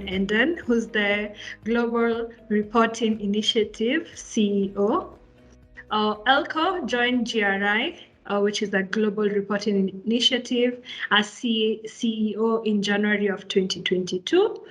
Enden, who's the Global Reporting Initiative CEO. Elko joined GRI, which is a global reporting initiative, as CEO in January of 2022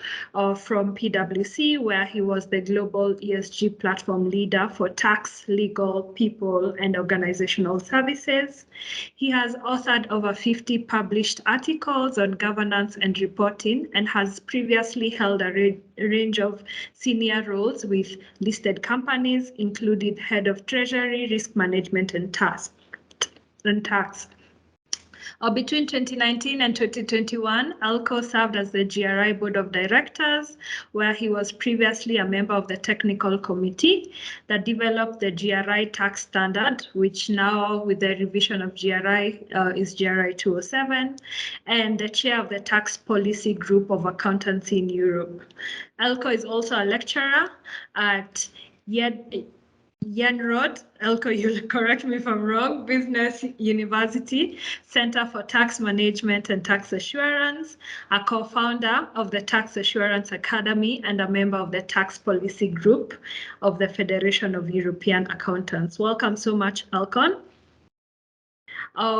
from PwC, where he was the global ESG platform leader for tax, legal, people, and organizational services. He has authored over 50 published articles on governance and reporting and has previously held a range of senior roles with listed companies, including head of treasury, risk management, and tax. Between 2019 and 2021, Elko served as the GRI Board of Directors, where he was previously a member of the technical committee that developed the GRI tax standard, which now, with the revision of GRI, is GRI 207, and the chair of the tax policy group of accountancy in Europe. Elko is also a lecturer at Yenrod, Elko, you'll correct me if I'm wrong, Business University Center for Tax Management and Tax Assurance, a co-founder of the Tax Assurance Academy and a member of the Tax Policy Group of the Federation of European Accountants. Welcome so much, Elko.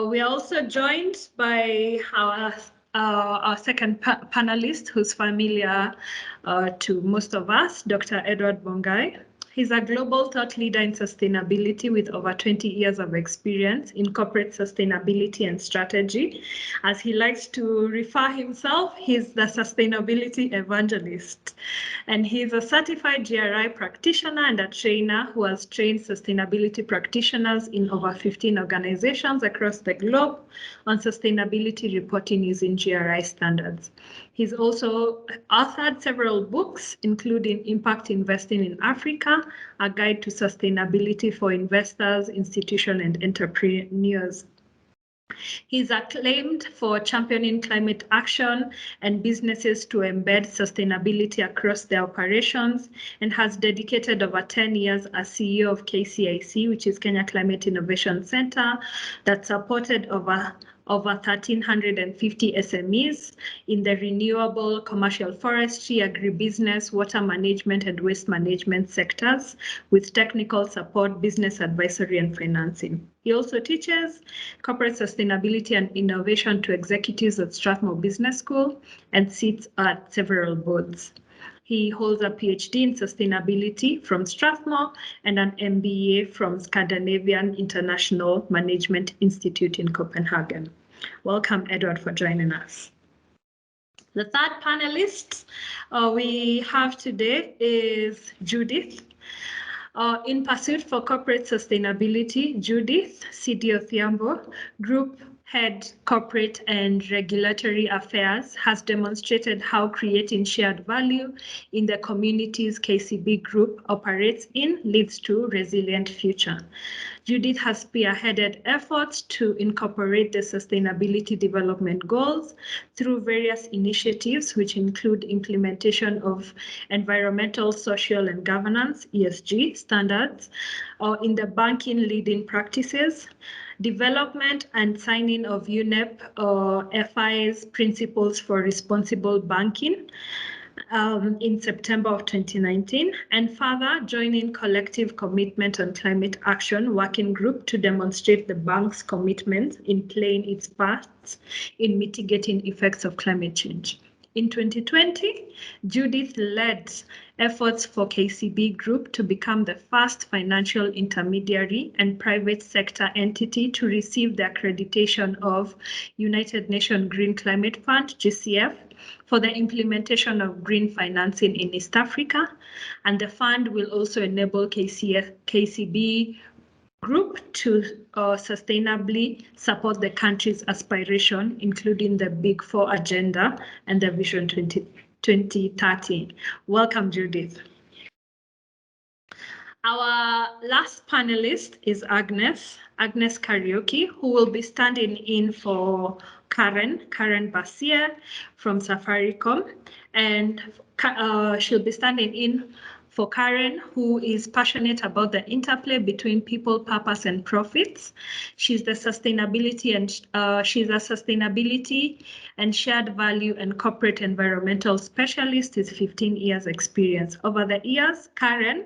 We are also joined by our second panelist, who's familiar to most of us, Dr. Edward Bongai. He's a global thought leader in sustainability with over 20 years of experience in corporate sustainability and strategy. As he likes to refer himself, he's the sustainability evangelist. And he's a certified GRI practitioner and a trainer who has trained sustainability practitioners in over 15 organizations across the globe on sustainability reporting using GRI standards. He's also authored several books, including Impact Investing in Africa, a guide to sustainability for investors, institutions, and entrepreneurs. He's acclaimed for championing climate action and businesses to embed sustainability across their operations, and has dedicated over 10 years as CEO of KCIC, which is Kenya Climate Innovation Center, that supported over 1,350 SMEs in the renewable, commercial forestry, agribusiness, water management, and waste management sectors with technical support, business advisory, and financing. He also teaches corporate sustainability and innovation to executives at Strathmore Business School and sits at several boards. He holds a PhD in sustainability from Strathmore and an MBA from Scandinavian International Management Institute in Copenhagen. Welcome, Edward, for joining us. The third panelist we have today is Judith. In Pursuit for Corporate Sustainability, Judith Sidi Othiambo, Group Head Corporate and Regulatory Affairs, has demonstrated how creating shared value in the communities KCB Group operates in leads to resilient future. Judith has spearheaded efforts to incorporate the Sustainability Development Goals through various initiatives, which include implementation of environmental, social, and governance, ESG, standards, in the banking leading practices, development and signing of UNEP FI's Principles for Responsible Banking in September of 2019, and further joining Collective Commitment on Climate Action Working Group to demonstrate the bank's commitment in playing its parts in mitigating effects of climate change. In 2020, Judith led efforts for KCB Group to become the first financial intermediary and private sector entity to receive the accreditation of United Nations Green Climate Fund, GCF, for the implementation of green financing in East Africa. And the fund will also enable KCB Group to sustainably support the country's aspiration, including the Big Four agenda and the Vision 2030. Welcome, Judith. Our last panelist is Agnes Karaoke, who will be standing in for Karen Basier from Safaricom, and she'll be standing in for Karen, who is passionate about the interplay between people, purpose, and profits. She's a sustainability and shared value and corporate environmental specialist with 15 years experience. Over the years, Karen,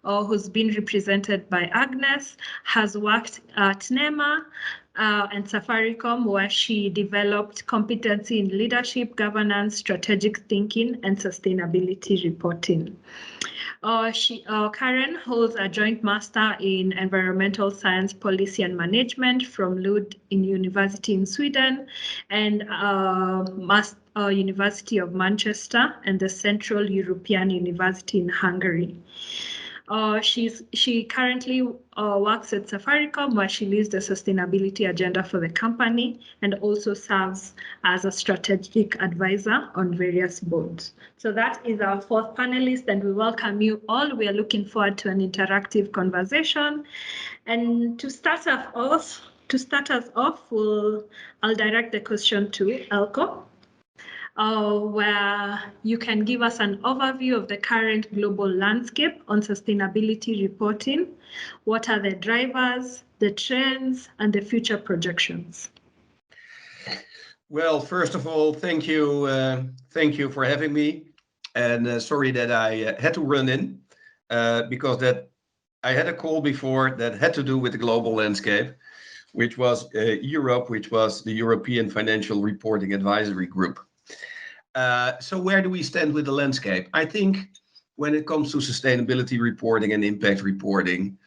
who's been represented by Agnes, has worked at NEMA and Safaricom, where she developed competency in leadership, governance, strategic thinking, and sustainability reporting. Karen holds a joint master in environmental science, policy, and management from Lund University in Sweden and University of Manchester and the Central European University in Hungary. She currently works at Safaricom, where she leads the sustainability agenda for the company and also serves as a strategic advisor on various boards. So that is our fourth panelist, and we welcome you all. We are looking forward to an interactive conversation. And to start us off, I'll direct the question to Elko. Where you can give us an overview of the current global landscape on sustainability reporting. What are the drivers, the trends, and the future projections? Well, first of all, thank you for having me. And sorry that I had to run in because I had a call before that had to do with the global landscape, which was Europe, which was the European Financial Reporting Advisory Group. So where do we stand with the landscape? I think when it comes to sustainability reporting and impact reporting,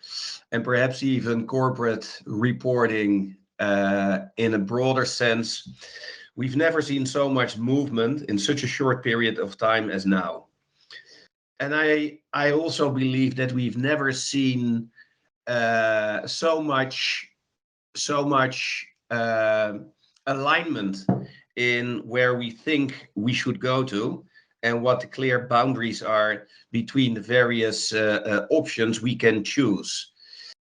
and perhaps even corporate reporting in a broader sense, we've never seen so much movement in such a short period of time as now. And I also believe that we've never seen so much alignment in where we think we should go to and what the clear boundaries are between the various options we can choose.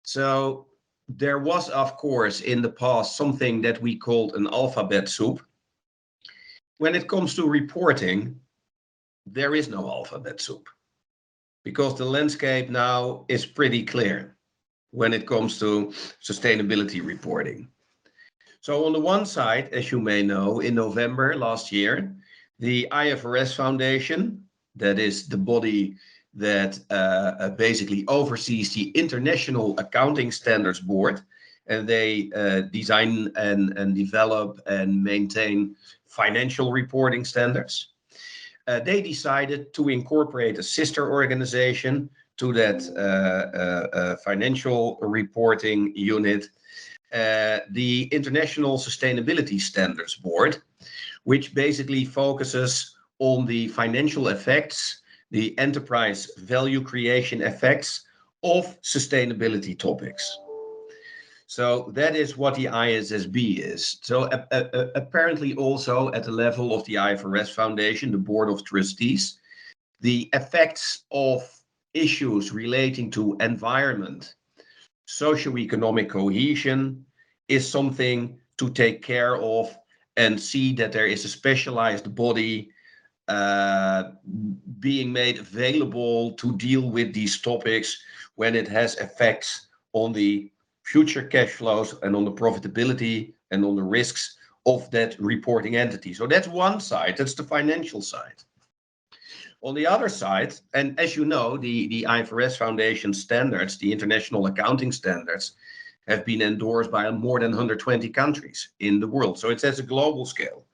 So there was, of course, in the past something that we called an alphabet soup. When it comes to reporting, there is no alphabet soup because the landscape now is pretty clear when it comes to sustainability reporting. So on the one side, as you may know, in November last year, the IFRS Foundation, that is the body that basically oversees the International Accounting Standards Board, and they design and develop and maintain financial reporting standards. They decided to incorporate a sister organization to that financial reporting unit, the International Sustainability Standards Board, which basically focuses on the financial effects, the enterprise value creation effects of sustainability topics. So that is what the ISSB is. So apparently also at the level of the IFRS Foundation, the Board of Trustees, the effects of issues relating to environment, socioeconomic cohesion is something to take care of and see that there is a specialized body being made available to deal with these topics when it has effects on the future cash flows and on the profitability and on the risks of that reporting entity. So that's one side, that's the financial side. On the other side, and as you know, the IFRS Foundation standards, the international accounting standards, have been endorsed by more than 120 countries in the world. So it's at a global scale.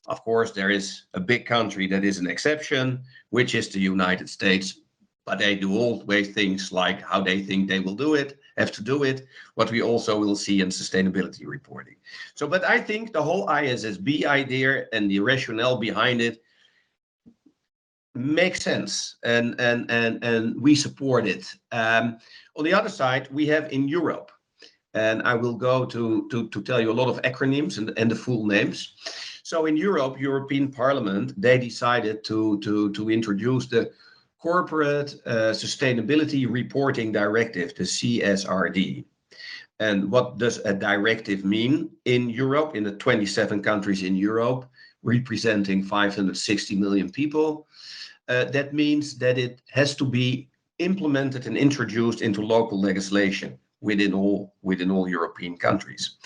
Of course, there is a big country that is an exception, which is the United States. But they do always things like how they think they will do it, have to do it, what we also will see in sustainability reporting. So, but I think the whole ISSB idea and the rationale behind it makes sense, and we support it. On the other side, we have in Europe, and I will go to tell you a lot of acronyms and the full names. So in Europe, European Parliament, they decided to introduce the Corporate Sustainability Reporting Directive, the CSRD. And what does a directive mean in Europe, in the 27 countries in Europe, representing 560 million people? that means that it has to be implemented and introduced into local legislation within all European countries.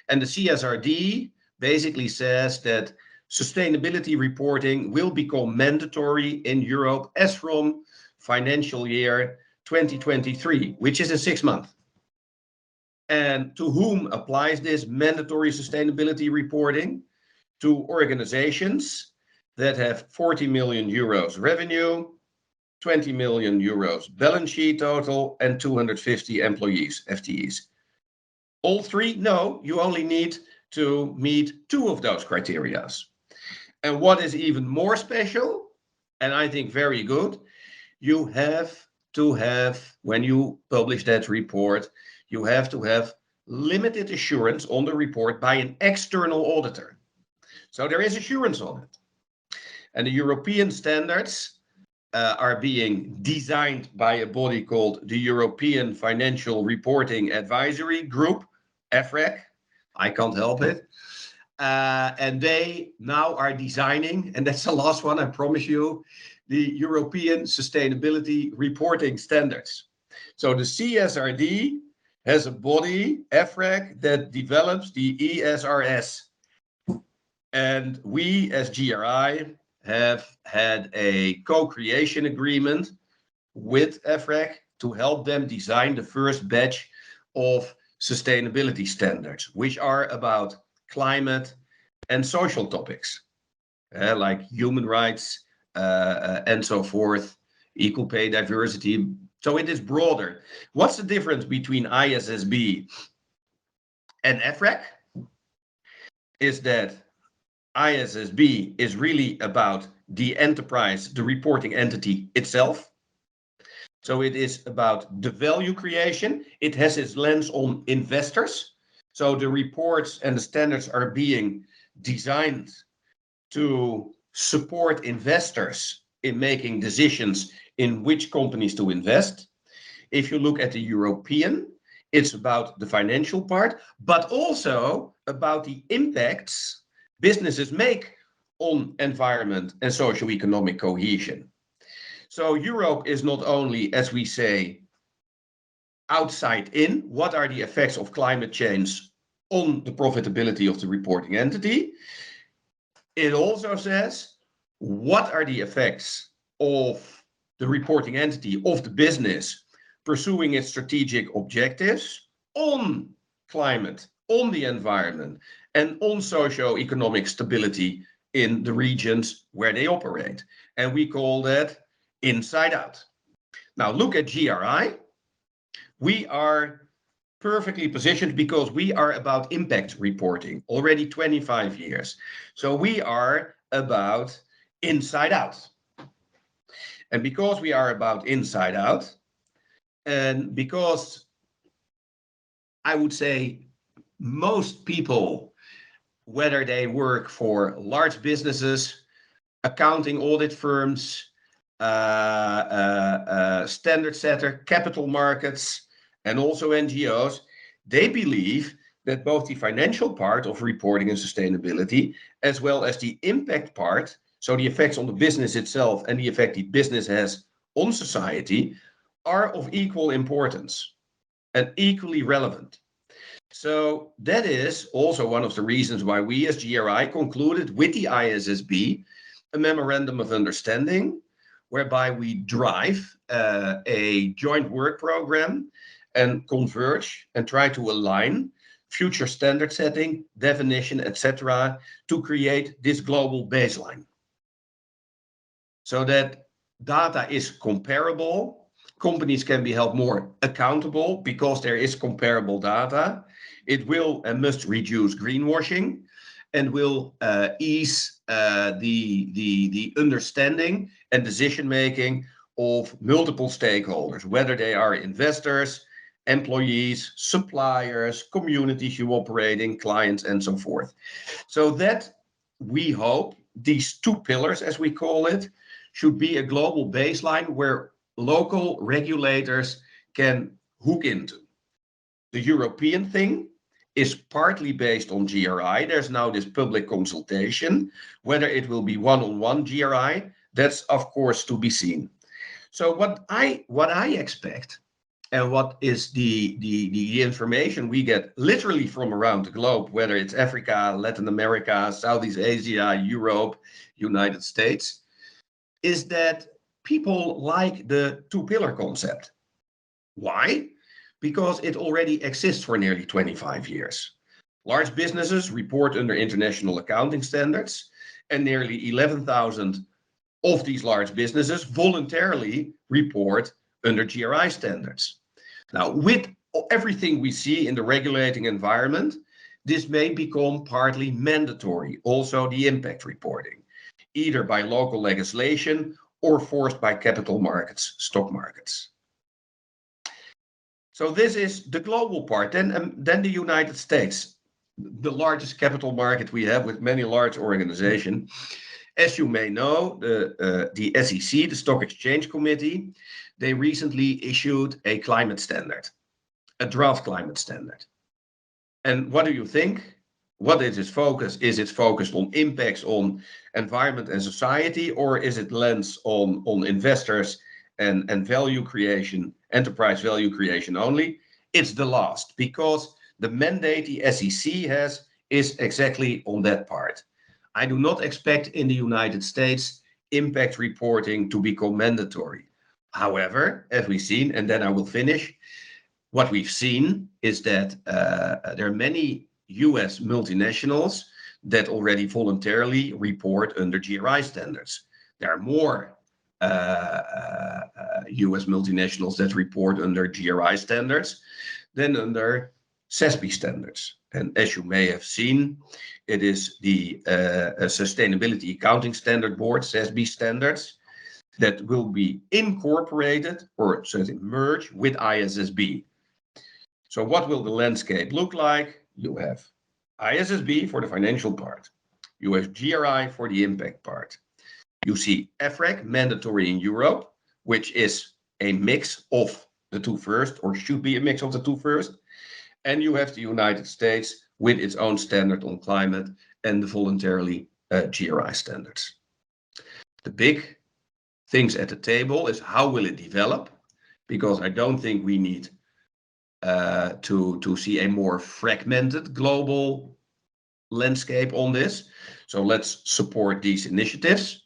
And the CSRD basically says that sustainability reporting will become mandatory in Europe as from financial year 2023, which is in 6 months. And to whom applies this mandatory sustainability reporting? To organizations that have 40 million euros revenue, 20 million euros balance sheet total, and 250 employees, FTEs. All three? No, you only need to meet 2 of those criteria. And what is even more special, and I think very good, you have to have, when you publish that report, you have to have limited assurance on the report by an external auditor. So there is assurance on it. And the European standards are being designed by a body called the European Financial Reporting Advisory Group, EFRAG. I can't help it. And they now are designing, and that's the last one, I promise you, the European Sustainability Reporting Standards. So the CSRD has a body, EFRAG, that develops the ESRS. And we as GRI have had a co-creation agreement with EFRAG to help them design the first batch of sustainability standards, which are about climate and social topics, like human rights and so forth, equal pay, diversity. So it is broader. What's the difference between ISSB and EFRAG? Is that ISSB is really about the enterprise, the reporting entity itself. So it is about the value creation. It has its lens on investors. So the reports and the standards are being designed to support investors in making decisions in which companies to invest. If you look at the European, it's about the financial part, but also about the impacts businesses make on environment and socio-economic cohesion. So Europe is not only, as we say, outside in, what are the effects of climate change on the profitability of the reporting entity? It also says, what are the effects of the reporting entity, of the business, pursuing its strategic objectives on climate, on the environment, and on socio-economic stability in the regions where they operate. And we call that inside out. Now look at GRI. We are perfectly positioned because we are about impact reporting already 25 years. So we are about inside out. And because we are about inside out, and because I would say most people, whether they work for large businesses, accounting audit firms, standard setter, capital markets, and also NGOs, they believe that both the financial part of reporting and sustainability, as well as the impact part, so the effects on the business itself and the effect the business has on society, are of equal importance and equally relevant. So that is also one of the reasons why we as GRI concluded with the ISSB a memorandum of understanding, whereby we drive a joint work program and converge and try to align future standard setting, definition, etc., to create this global baseline. So that data is comparable, companies can be held more accountable because there is comparable data. It will and must reduce greenwashing and will ease the understanding and decision-making of multiple stakeholders, whether they are investors, employees, suppliers, communities you operate in, clients, and so forth. So that we hope these 2 pillars, as we call it, should be a global baseline where local regulators can hook into. The European thing is partly based on GRI. There's now this public consultation, whether it will be one-on-one GRI. That's of course to be seen. So what I expect, and what is the information we get literally from around the globe, whether it's Africa, Latin America, Southeast Asia, Europe, United States, is that people like the two-pillar concept. Why? Because it already exists for nearly 25 years. Large businesses report under international accounting standards, and nearly 11,000 of these large businesses voluntarily report under GRI standards. Now, with everything we see in the regulating environment, this may become partly mandatory, also the impact reporting, either by local legislation or forced by capital markets, stock markets. So this is the global part. Then the United States, the largest capital market we have with many large organizations. As you may know, the SEC, the Stock Exchange Committee, they recently issued a climate standard, a draft climate standard. And what do you think? What is its focus? Is it focused on impacts on environment and society, or is it lens on investors and value creation, enterprise value creation only? It's the last, because the mandate the SEC has is exactly on that part. I do not expect in the United States impact reporting to become mandatory. However, as we've seen, and then I will finish, what we've seen is that there are many US multinationals that already voluntarily report under GRI standards. There are more US multinationals that report under GRI standards than under SASB standards. And as you may have seen, it is the Sustainability Accounting Standard Board, SASB standards, that will be incorporated or certainly merge with ISSB. So what will the landscape look like? You have ISSB for the financial part. You have GRI for the impact part. You see EFRAG mandatory in Europe, which is a mix of the two first, or should be a mix of the two first. And you have the United States with its own standard on climate and the voluntarily GRI standards. The big things at the table is how will it develop? Because I don't think we need to see a more fragmented global landscape on this. So let's support these initiatives.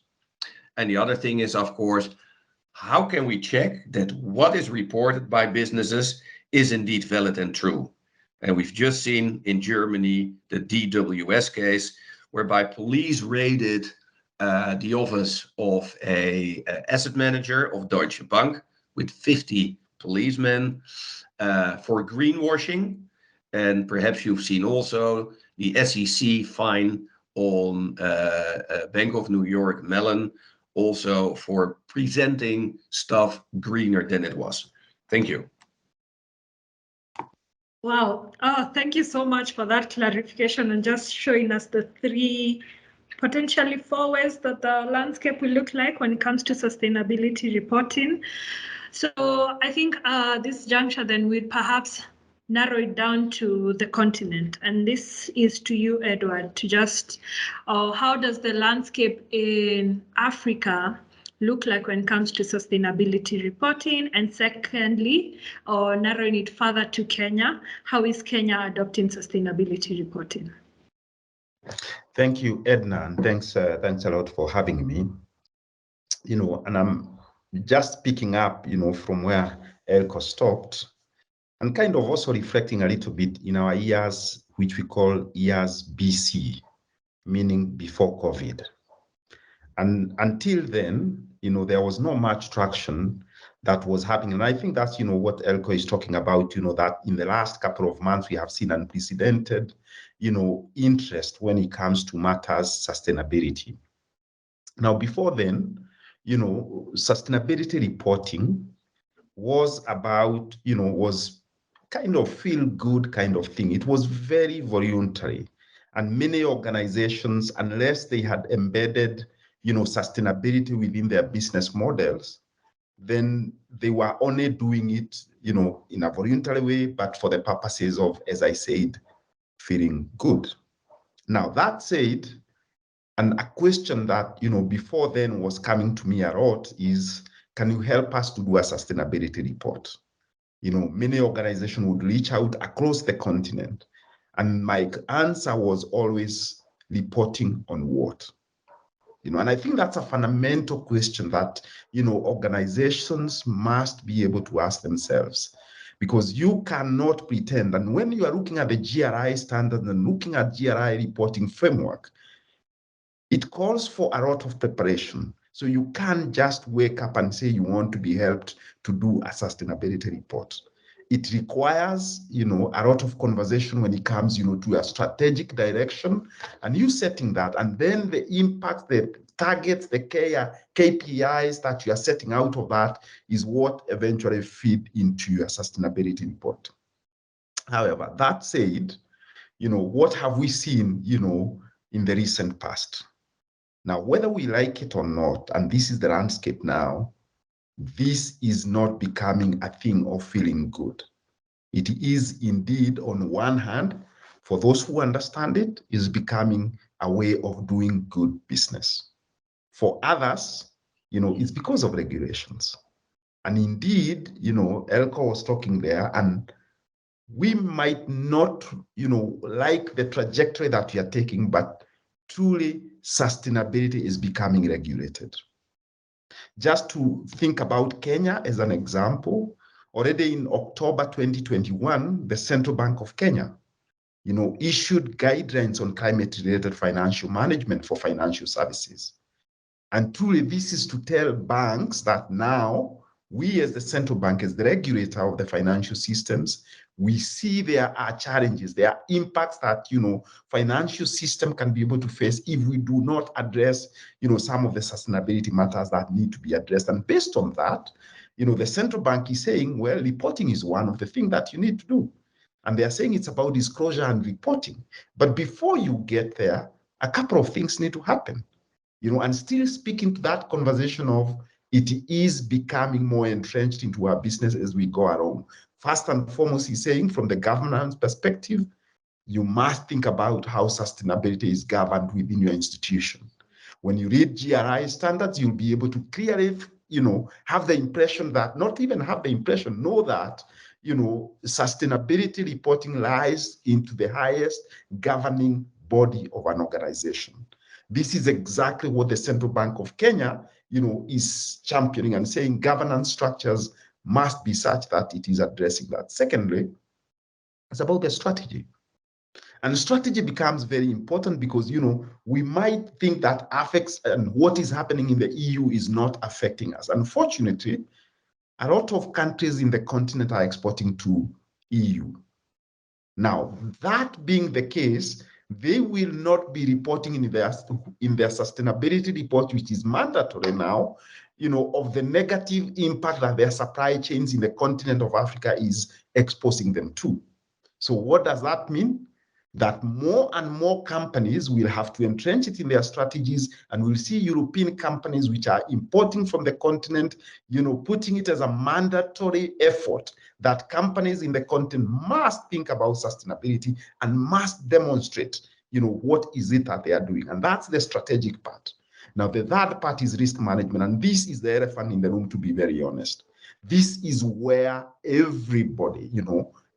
And the other thing is, of course, how can we check that what is reported by businesses is indeed valid and true? And we've just seen in Germany the DWS case, whereby police raided the office of a asset manager of Deutsche Bank with 50 policemen for greenwashing. And perhaps you've seen also the SEC fine on Bank of New York Mellon, also for presenting stuff greener than it was. Thank you. Wow. Oh, thank you so much for that clarification and just showing us the three, potentially 4 ways that the landscape will look like when it comes to sustainability reporting. So I think this juncture then we'd perhaps narrow it down to the continent. And this is to you, Edward, to just, how does the landscape in Africa look like when it comes to sustainability reporting? And secondly, or narrowing it further to Kenya, how is Kenya adopting sustainability reporting? Thank you, Edna, and thanks a lot for having me. And I'm just picking up, from where Elko stopped, and kind of also reflecting a little bit in our years, which we call years BC, meaning before COVID. And until then, there was not much traction that was happening. And I think that's, what Elko is talking about, that in the last couple of months, we have seen unprecedented, interest when it comes to matters sustainability. Now, before then, sustainability reporting was about, was kind of feel good kind of thing. It was very voluntary. And many organizations, unless they had embedded sustainability within their business models, then they were only doing it, in a voluntary way, but for the purposes of, as I said, feeling good. Now, that said, And a question that, before then was coming to me a lot is, can you help us to do a sustainability report? Many organizations would reach out across the continent. And my answer was always reporting on what? And I think that's a fundamental question that, organizations must be able to ask themselves, because you cannot pretend. And when you are looking at the GRI standards and looking at GRI reporting framework, it calls for a lot of preparation. So you can't just wake up and say you want to be helped to do a sustainability report. It requires, a lot of conversation when it comes, to a strategic direction, and you setting that, and then the impact, the targets, the KPIs that you are setting out of that is what eventually feed into your sustainability report. However, that said, what have we seen, in the recent past? Now, whether we like it or not, and this is the landscape now, this is not becoming a thing of feeling good. It is indeed, on one hand, for those who understand it, is becoming a way of doing good business. For others, it's because of regulations. And indeed, Elko was talking there, and we might not, like the trajectory that we are taking, but truly sustainability is becoming regulated. Just to think about Kenya as an example, already in October 2021, the Central Bank of Kenya, issued guidelines on climate-related financial management for financial services. And truly, this is to tell banks that now we, as the central bank, as the regulator of the financial systems, we see there are challenges, there are impacts that, financial system can be able to face if we do not address, some of the sustainability matters that need to be addressed. And based on that, the central bank is saying, well, reporting is one of the things that you need to do. And they are saying it's about disclosure and reporting. But before you get there, a couple of things need to happen. And still speaking to that conversation of it is becoming more entrenched into our business as we go along. First and foremost, he's saying from the governance perspective, you must think about how sustainability is governed within your institution. When you read GRI standards, you'll be able to clearly, have the impression that, not even have the impression, know that, sustainability reporting lies into the highest governing body of an organization. This is exactly what the Central Bank of Kenya, is championing and saying governance structures must be such that it is addressing that. Secondly, it's about the strategy. And strategy becomes very important because, we might think that affects and what is happening in the EU is not affecting us. Unfortunately, a lot of countries in the continent are exporting to EU. Now, that being the case, they will not be reporting in their sustainability report, which is mandatory now, of the negative impact that their supply chains in the continent of Africa is exposing them to. So what does that mean? That more and more companies will have to entrench it in their strategies, and we'll see European companies which are importing from the continent, putting it as a mandatory effort that companies in the continent must think about sustainability and must demonstrate, what is it that they are doing. And that's the strategic part. Now, the third part is risk management, and this is the elephant in the room, to be very honest. This is where everybody,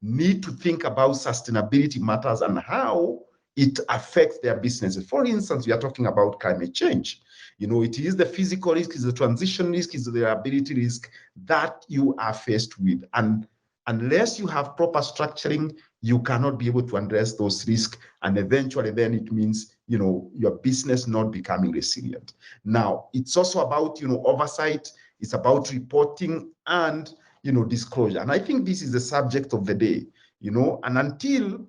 need to think about sustainability matters and how it affects their businesses. For instance, we are talking about climate change. It is the physical risk, it's the transition risk, it's the reliability risk that you are faced with. And unless you have proper structuring, you cannot be able to address those risks. And eventually then it means, your business not becoming resilient. Now, it's also about, oversight. It's about reporting and, disclosure. And I think this is the subject of the day, and until,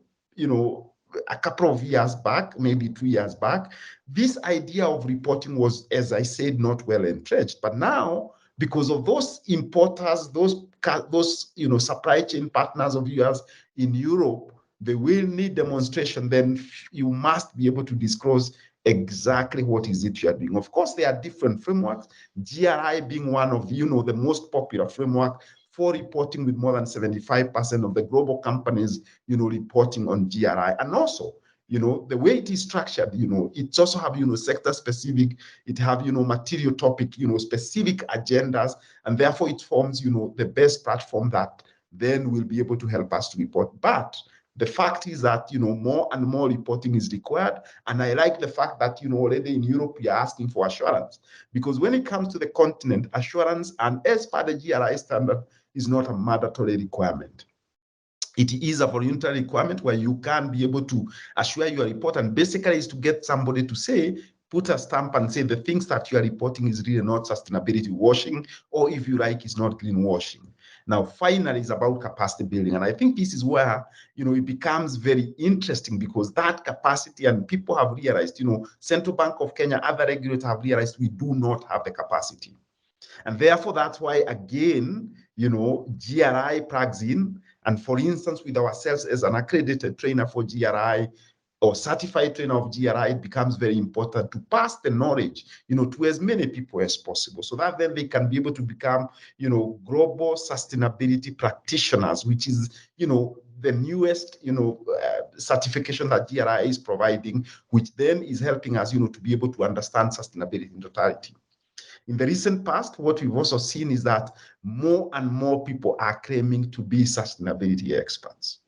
a couple of years back, maybe 2 years back, this idea of reporting was, as I said, not well entrenched. But now, because of those importers, those supply chain partners of yours in Europe, they will need demonstration. Then you must be able to disclose exactly what is it you are doing. Of course, there are different frameworks, GRI being one of, the most popular framework for reporting, with more than 75% of the global companies, reporting on GRI. And also, The way it is structured, it also have, sector specific, it have, material topic, specific agendas, and therefore it forms, the best platform that then will be able to help us to report. But the fact is that, more and more reporting is required. And I like the fact that, already in Europe, we are asking for assurance. Because when it comes to the continent, assurance, and as per the GRI standard, is not a mandatory requirement. It is a voluntary requirement where you can be able to assure your report, and basically is to get somebody to say, put a stamp and say the things that you are reporting is really not sustainability washing, or if you like, is not greenwashing. Now, finally, it's about capacity building. And I think this is where, it becomes very interesting, because that capacity, and people have realized, Central Bank of Kenya, other regulators have realized we do not have the capacity. And therefore, that's why, again, GRI plugs in. And for instance, with ourselves as an accredited trainer for GRI, or certified trainer of GRI, it becomes very important to pass the knowledge, to as many people as possible, so that then they can be able to become, global sustainability practitioners, which is, the newest, certification that GRI is providing, which then is helping us, to be able to understand sustainability in totality. In the recent past, what we've also seen is that more and more people are claiming to be sustainability experts.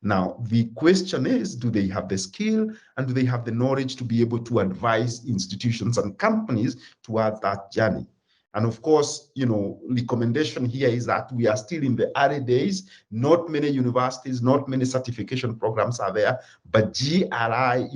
Now, the question is, do they have the skill and do they have the knowledge to be able to advise institutions and companies towards that journey? And of course, recommendation here is that we are still in the early days. Not many universities, not many certification programs are there, but GRI,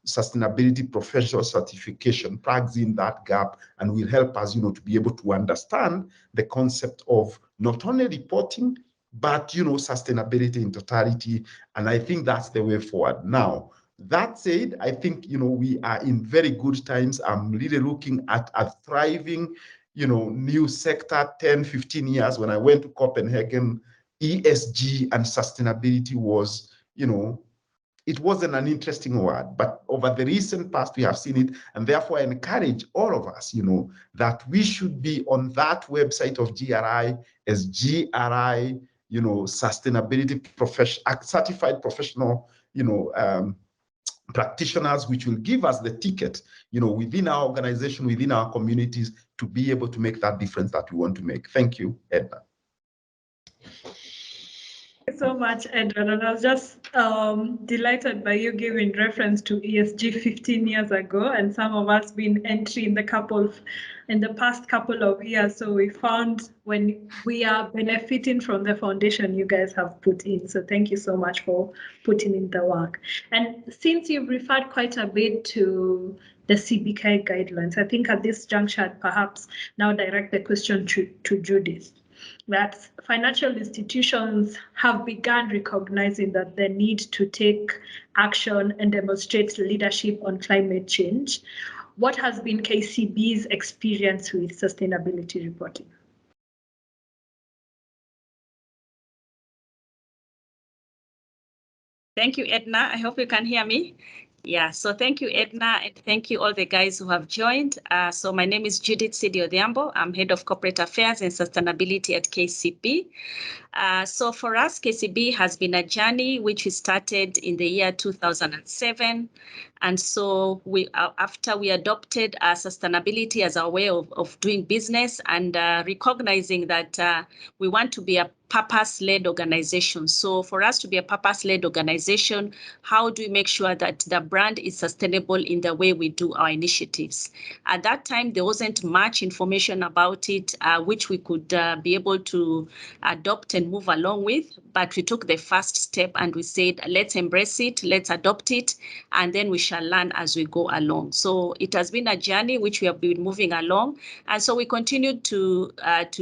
sustainability professional certification plugs in that gap and will help us, to be able to understand the concept of not only reporting, but, sustainability in totality. And I think that's the way forward. Now, that said, I think, we are in very good times. I'm really looking at a thriving, new sector. 10, 15 years when I went to Copenhagen, ESG and sustainability was, it wasn't an interesting word, but over the recent past, we have seen it. And therefore, I encourage all of us, that we should be on that website of GRI as GRI, sustainability certified professional, practitioners, which will give us the ticket, within our organization, within our communities, to be able to make that difference that we want to make. Thank you, Edna. Thank you so much, Edward. And I was just delighted by you giving reference to ESG 15 years ago, and some of us been entering in the past couple of years. So we found when we are benefiting from the foundation you guys have put in. So thank you so much for putting in the work. And since you've referred quite a bit to the CBK guidelines, I think at this juncture, I'd perhaps now direct the question to Judith. That financial institutions have begun recognizing that they need to take action and demonstrate leadership on climate change. What has been KCB's experience with sustainability reporting? Thank you, Edna. I hope you can hear me. Yeah, so thank you, Edna, and thank you all the guys who have joined. So my name is Judith Sidi Odhiambo. I'm Head of Corporate Affairs and Sustainability at KCB. So for us, KCB has been a journey which we started in the year 2007. And so after we adopted sustainability as our way of doing business and recognizing that we want to be a purpose-led organization. So for us to be a purpose-led organization, how do we make sure that the brand is sustainable in the way we do our initiatives? At that time, there wasn't much information about it, which we could be able to adopt and move along with. But we took the first step and we said, let's embrace it, let's adopt it, and then we shall learn as we go along. So it has been a journey which we have been moving along. And so we continued to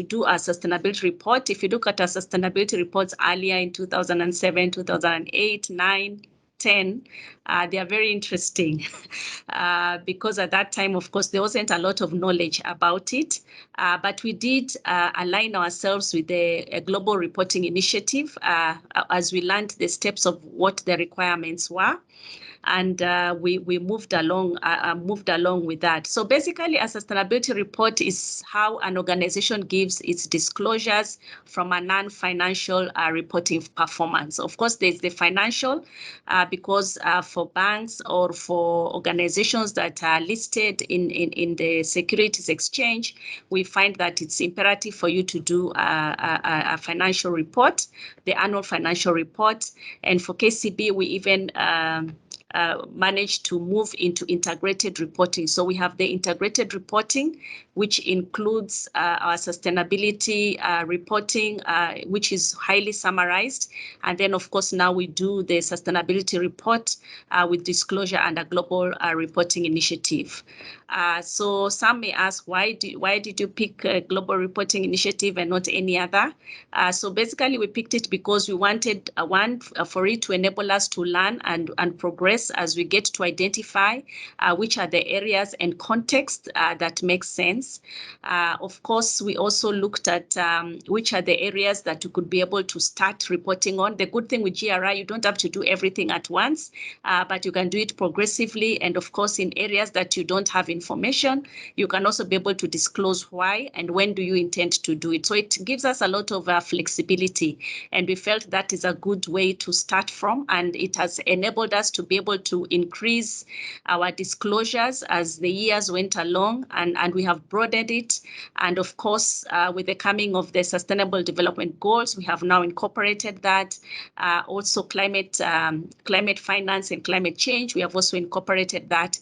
do our sustainability report. If you look at our sustainability reports earlier in 2007, 2008, 9, 10, they are very interesting because at that time, of course, there wasn't a lot of knowledge about it, but we did align ourselves with a global reporting initiative as we learned the steps of what the requirements were. and we moved along with that. So basically, a sustainability report is how an organization gives its disclosures from a non-financial reporting performance. Of course, there's the financial, because for banks or for organizations that are listed in the Securities Exchange, we find that it's imperative for you to do a financial report, the annual financial report. And for KCB, we even managed to move into integrated reporting. So we have the integrated reporting, which includes our sustainability reporting, which is highly summarized. And then, of course, now we do the sustainability report with disclosure and a global reporting initiative. So some may ask, why did you pick a global reporting initiative and not any other? So basically, we picked it because we wanted for it to enable us to learn and progress as we get to identify which are the areas and context that make sense. Of course, we also looked at which are the areas that you could be able to start reporting on. The good thing with GRI, you don't have to do everything at once, but you can do it progressively. And of course, in areas that you don't have information, you can also be able to disclose why and when do you intend to do it. So it gives us a lot of flexibility, and we felt that is a good way to start from, and it has enabled us to be able to increase our disclosures as the years went along, and we have broadened it. And of course, with the coming of the Sustainable Development Goals, we have now incorporated that. Also climate finance and climate change, we have also incorporated that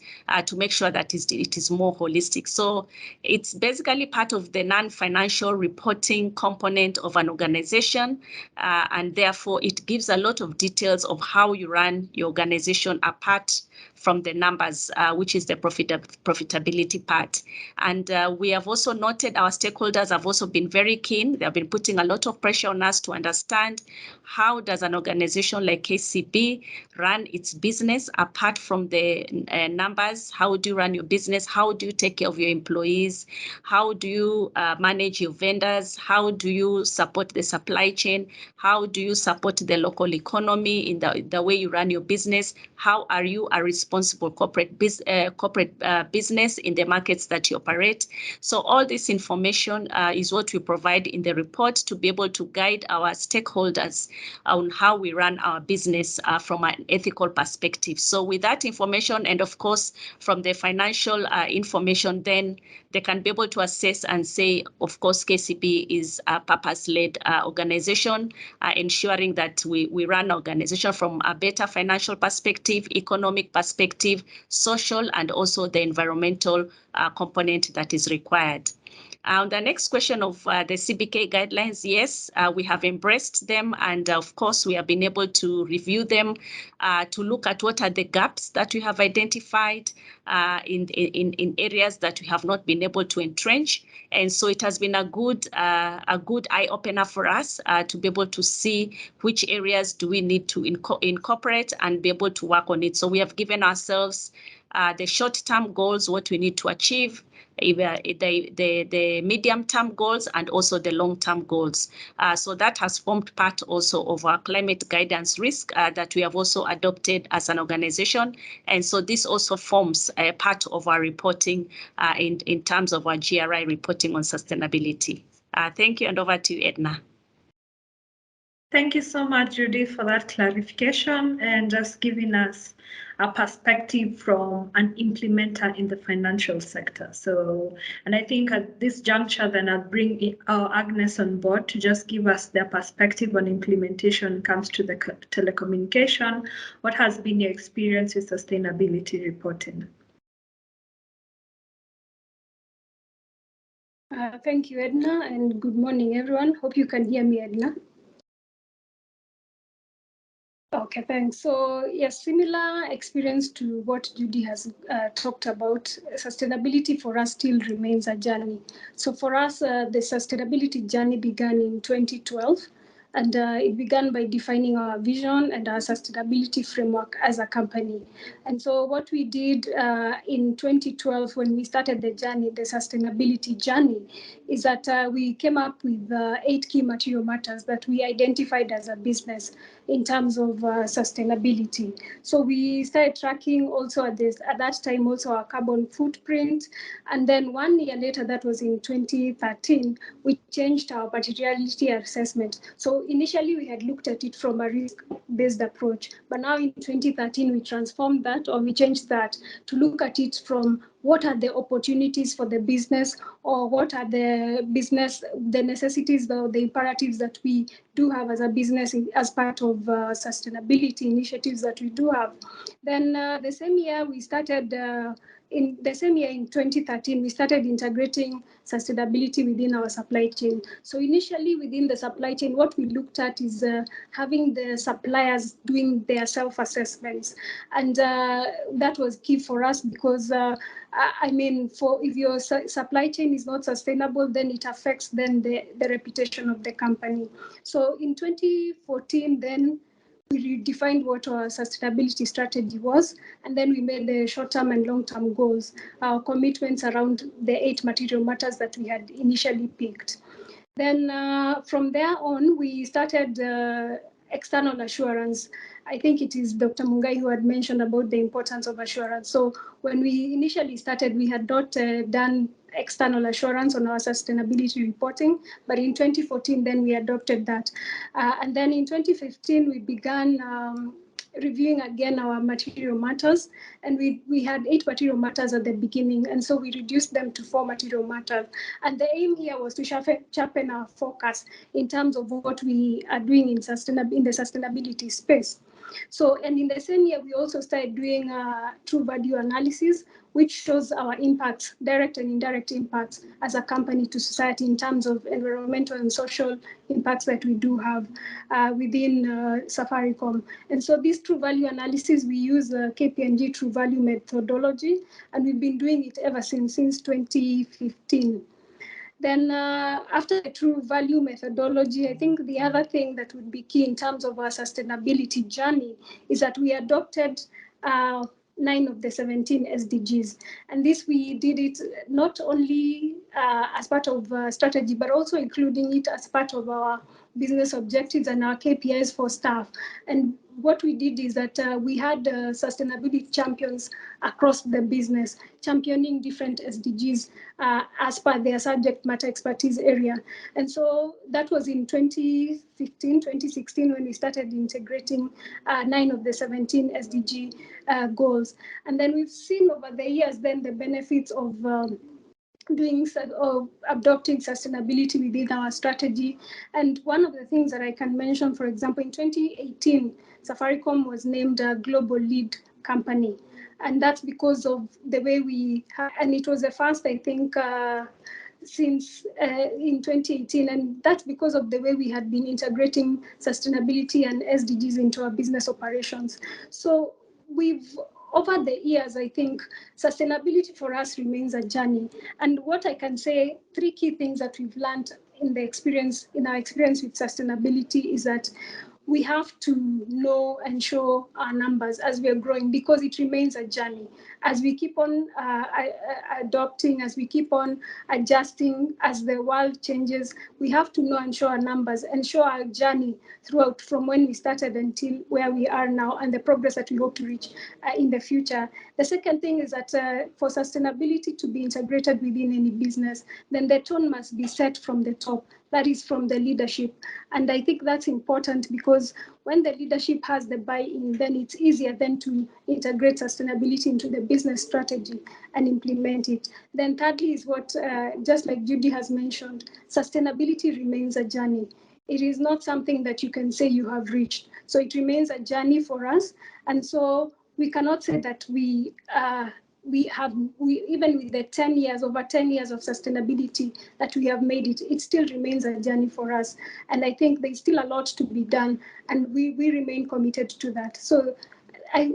to make sure that it is more holistic. So it's basically part of the non-financial reporting component of an organization, and therefore it gives a lot of details of how you run your organization apart from the numbers, which is the profitability part. And we have also noted our stakeholders have also been very keen. They have been putting a lot of pressure on us to understand how does an organization like KCB run its business apart from the numbers. How do you run your business? How do you take care of your employees? How do you manage your vendors? How do you support the supply chain? How do you support the local economy in the way you run your business? How are you a responsible corporate business in the markets that you operate? So all this information is what we provide in the report to be able to guide our stakeholders on how we run our business from an ethical perspective. So with that information, and of course, from the financial information, then they can be able to assess and say, of course, KCB is a purpose-led organization, ensuring that we run our organization from a better financial perspective, economic perspective, social, and also the environmental component that is required. The next question of the CBK guidelines, yes, we have embraced them, and of course we have been able to review them to look at what are the gaps that we have identified in areas that we have not been able to entrench. And so it has been a good eye opener for us to be able to see which areas do we need to incorporate and be able to work on it. So we have given ourselves the short-term goals, what we need to achieve, the medium-term goals, and also the long-term goals. So that has formed part also of our climate guidance risk that we have also adopted as an organization. And so this also forms a part of our reporting in terms of our GRI reporting on sustainability. Thank you, and over to you, Edna. Thank you so much, Judy, for that clarification and just giving us a perspective from an implementer in the financial sector. So, and I think at this juncture, then I'll bring Agnes on board to just give us their perspective on implementation when it comes to the telecommunication. What has been your experience with sustainability reporting? Thank you, Edna, and good morning, everyone. Hope you can hear me, Edna. Okay, thanks. So yes, similar experience to what Judy has talked about. Sustainability for us still remains a journey. So for us, the sustainability journey began in 2012. And it began by defining our vision and our sustainability framework as a company. And so what we did in 2012, when we started the journey, the sustainability journey, is that we came up with 8 key material matters that we identified as a business in terms of sustainability. So we started tracking also at that time also our carbon footprint. And then 1 year later, that was in 2013, we changed our materiality assessment. So initially we had looked at it from a risk-based approach, but now in 2013, we transformed that, or we changed that to look at it from what are the opportunities for the business, or what are the necessities, the imperatives that we do have as a business as part of sustainability initiatives that we do have. Then the same year we started, in 2013, we started integrating sustainability within our supply chain. So initially within the supply chain, what we looked at is having the suppliers doing their self-assessments. And that was key for us because I mean, if your supply chain is not sustainable, then it affects then the reputation of the company. So in 2014, then we redefined what our sustainability strategy was, and then we made the short-term and long-term goals, our commitments around the 8 material matters that we had initially picked. Then from there on, we started external assurance. I think it is Dr. Mungai who had mentioned about the importance of assurance. So when we initially started, we had not done external assurance on our sustainability reporting, but in 2014, then we adopted that. And then in 2015, we began reviewing again our material matters, and we had 8 material matters at the beginning, and so we reduced them to 4 material matters. And the aim here was to sharpen our focus in terms of what we are doing in the sustainability space. So, and in the same year, we also started doing true value analysis, which shows our impacts, direct and indirect impacts as a company to society in terms of environmental and social impacts that we do have within Safaricom. And so this true value analysis, we use KPMG true value methodology, and we've been doing it ever since 2015. Then after the true value methodology, I think the other thing that would be key in terms of our sustainability journey is that we adopted 9 of the 17 SDGs. And this, we did it not only as part of strategy, but also including it as part of our business objectives and our KPIs for staff. And what we did is that we had sustainability champions across the business, championing different SDGs as per their subject matter expertise area. And so that was in 2015, 2016, when we started integrating 9 of the 17 SDG goals. And then we've seen over the years then the benefits of adopting sustainability within our strategy. And one of the things that I can mention, for example, in 2018, Safaricom was named a global lead company. And that's because of the way and it was the first, I think, since in 2018, and that's because of the way we had been integrating sustainability and SDGs into our business operations. So over the years, I think sustainability for us remains a journey. And what I can say, 3 key things that we've learned in our experience with sustainability is that we have to know and show our numbers as we are growing, because it remains a journey. As we keep on adopting, as we keep on adjusting, as the world changes, we have to know and show our numbers and show our journey throughout from when we started until where we are now and the progress that we hope to reach in the future. The second thing is that for sustainability to be integrated within any business, then the tone must be set from the top. That is from the leadership. And I think that's important, because when the leadership has the buy-in, then it's easier then to integrate sustainability into the business strategy and implement it. Then thirdly is what, just like Judy has mentioned, sustainability remains a journey. It is not something that you can say you have reached. So it remains a journey for us. And so we cannot say that we even with the over 10 years of sustainability that we have made it still remains a journey for us. And I think there's still a lot to be done, and we remain committed to that. So I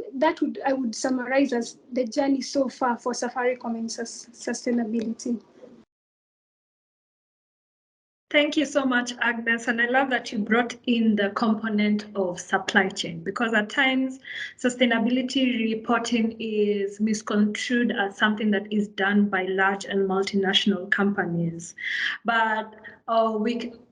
would summarize as the journey so far for Safaricom in sustainability. Thank you so much, Agnes. And I love that you brought in the component of supply chain, because at times sustainability reporting is misconstrued as something that is done by large and multinational companies. But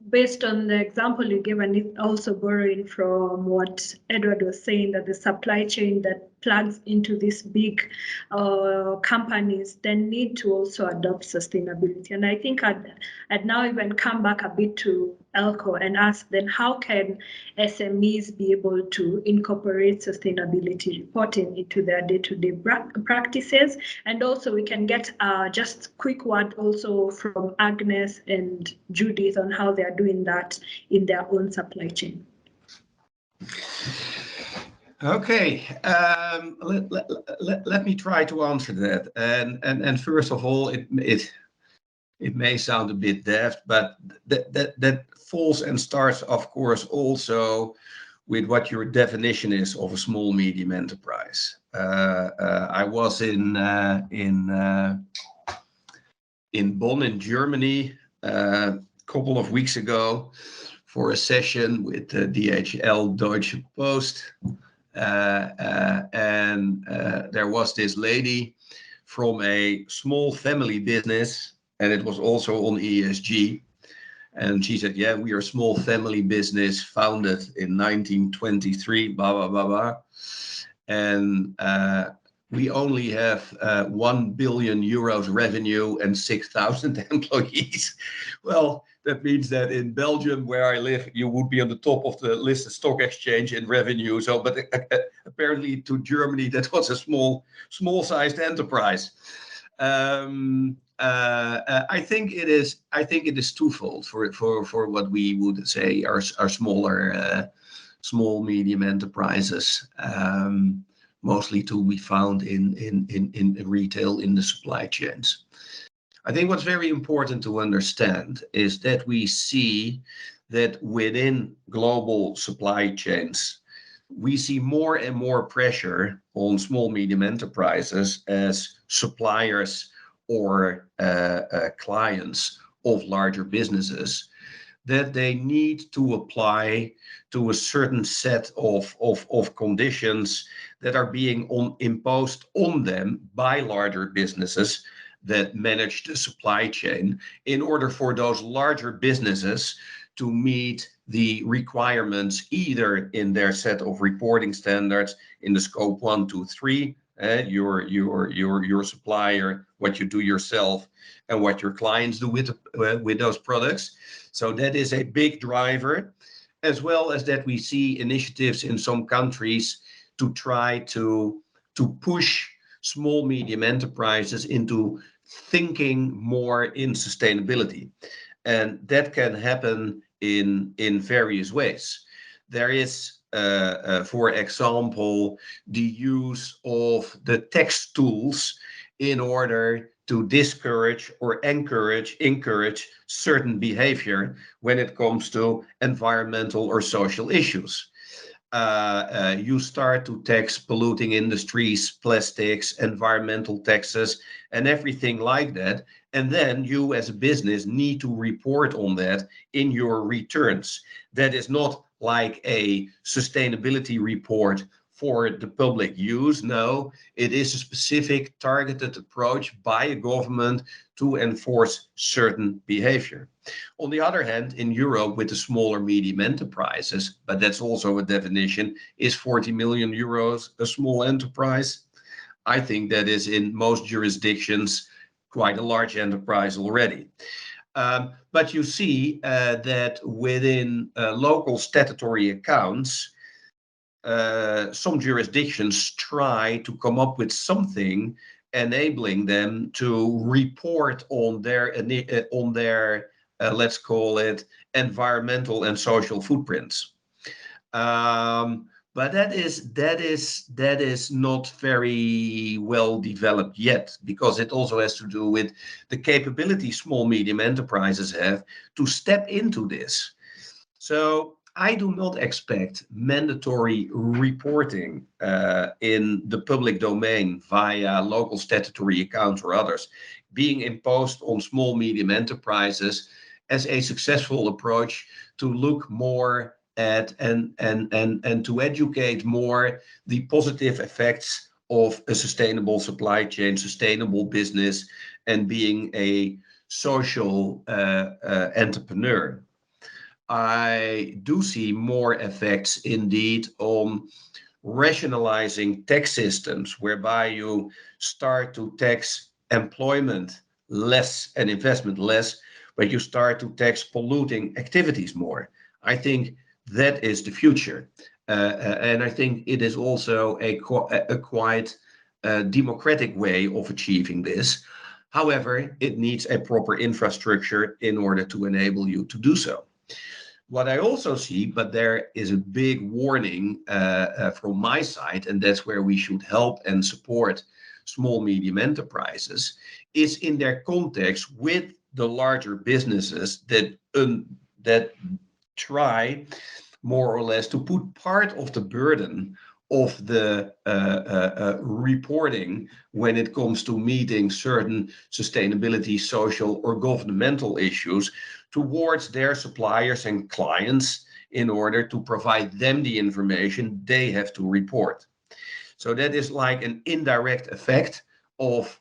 based on the example you gave, and it also borrowing from what Edward was saying, that the supply chain that plugs into these big companies then need to also adopt sustainability. And I think I'd now even come back a bit to ELCO and ask then, how can SMEs be able to incorporate sustainability reporting into their day-to-day practices? And also we can get just a quick word also from Agnes and Judith on how they are doing that in their own supply chain. Okay, let me try to answer that. And first of all, it may sound a bit daft, but that falls and starts, of course, also with what your definition is of a small medium enterprise. I was in Bonn in Germany a couple of weeks ago for a session with DHL Deutsche Post. And there was this lady from a small family business, and it was also on ESG. And she said, yeah, we are a small family business founded in 1923, blah, blah, blah, blah. And we only have 1 billion euros revenue and 6,000 employees. Well, that means that in Belgium, where I live, you would be on the top of the listed stock exchange in revenue. So, but apparently to Germany, that was a small-sized enterprise. I think it is twofold for what we would say are smaller, small medium enterprises, mostly to be found in retail in the supply chains. I think what's very important to understand is that we see that within global supply chains, we see more and more pressure on small medium enterprises as suppliers or clients of larger businesses, that they need to apply to a certain set of conditions that are being imposed on them by larger businesses that manage the supply chain, in order for those larger businesses to meet the requirements either in their set of reporting standards in the scope 1, 2, 3, your supplier, what you do yourself, and what your clients do with those products. So that is a big driver, as well as that we see initiatives in some countries to try to push small medium enterprises into thinking more in sustainability. And that can happen in various ways. There is, for example, the use of the tax tools in order to discourage or encourage certain behavior when it comes to environmental or social issues. You start to tax polluting industries, plastics, environmental taxes, and everything like that. And then you as a business need to report on that in your returns. That is not like a sustainability report for the public use. No, it is a specific targeted approach by a government to enforce certain behavior. On the other hand, in Europe, with the smaller medium enterprises, but that's also a definition, is 40 million euros a small enterprise? I think that is in most jurisdictions quite a large enterprise already. But you see that within local statutory accounts, some jurisdictions try to come up with something enabling them to report on their let's call it environmental and social footprints. But that is not very well developed yet, because it also has to do with the capability small medium enterprises have to step into this. So I do not expect mandatory reporting in the public domain via local statutory accounts or others being imposed on small medium enterprises as a successful approach to look more at and to educate more the positive effects of a sustainable supply chain, sustainable business, and being a social entrepreneur. I do see more effects indeed on rationalizing tax systems, whereby you start to tax employment less and investment less, but you start to tax polluting activities more. I think that is the future. And I think it is also a quite democratic way of achieving this. However, it needs a proper infrastructure in order to enable you to do so. What I also see, but there is a big warning from my side, and that's where we should help and support small, medium enterprises, is in their context with the larger businesses that try more or less to put part of the burden of the reporting when it comes to meeting certain sustainability, social, or governmental issues towards their suppliers and clients in order to provide them the information they have to report. So that is like an indirect effect of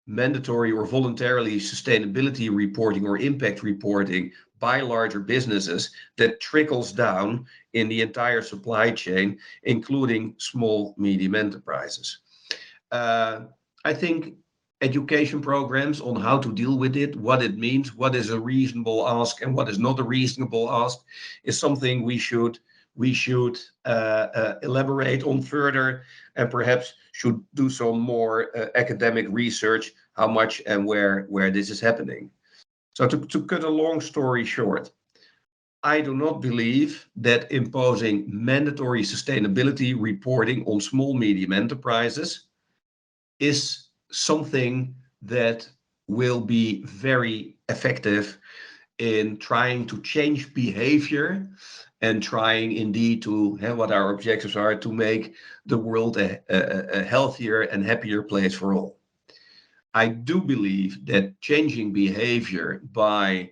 mandatory or voluntarily sustainability reporting or impact reporting by larger businesses that trickles down in the entire supply chain, including small, medium enterprises. I think education programs on how to deal with it, what it means, what is a reasonable ask and what is not a reasonable ask, is something we should elaborate on further, and perhaps should do some more academic research how much and where this is happening. So to cut a long story short, I do not believe that imposing mandatory sustainability reporting on small, medium enterprises is something that will be very effective in trying to change behavior and trying indeed to have what our objectives are, to make the world a healthier and happier place for all. I do believe that changing behavior by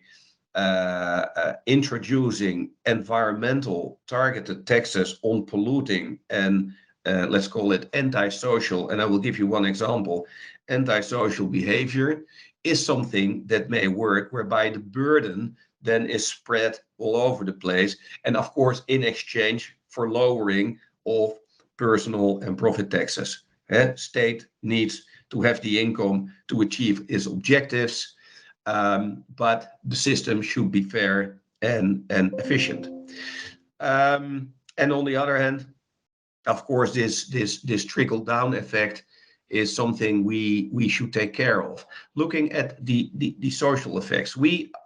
introducing environmental targeted taxes on polluting and let's call it antisocial, and I will give you one example, antisocial behavior is something that may work, whereby the burden then is spread all over the place, and of course in exchange for lowering of personal and profit taxes. State needs to have the income to achieve its objectives, but the system should be fair and efficient. And on the other hand, of course, this trickle down effect is something we should take care of. Looking at the social effects,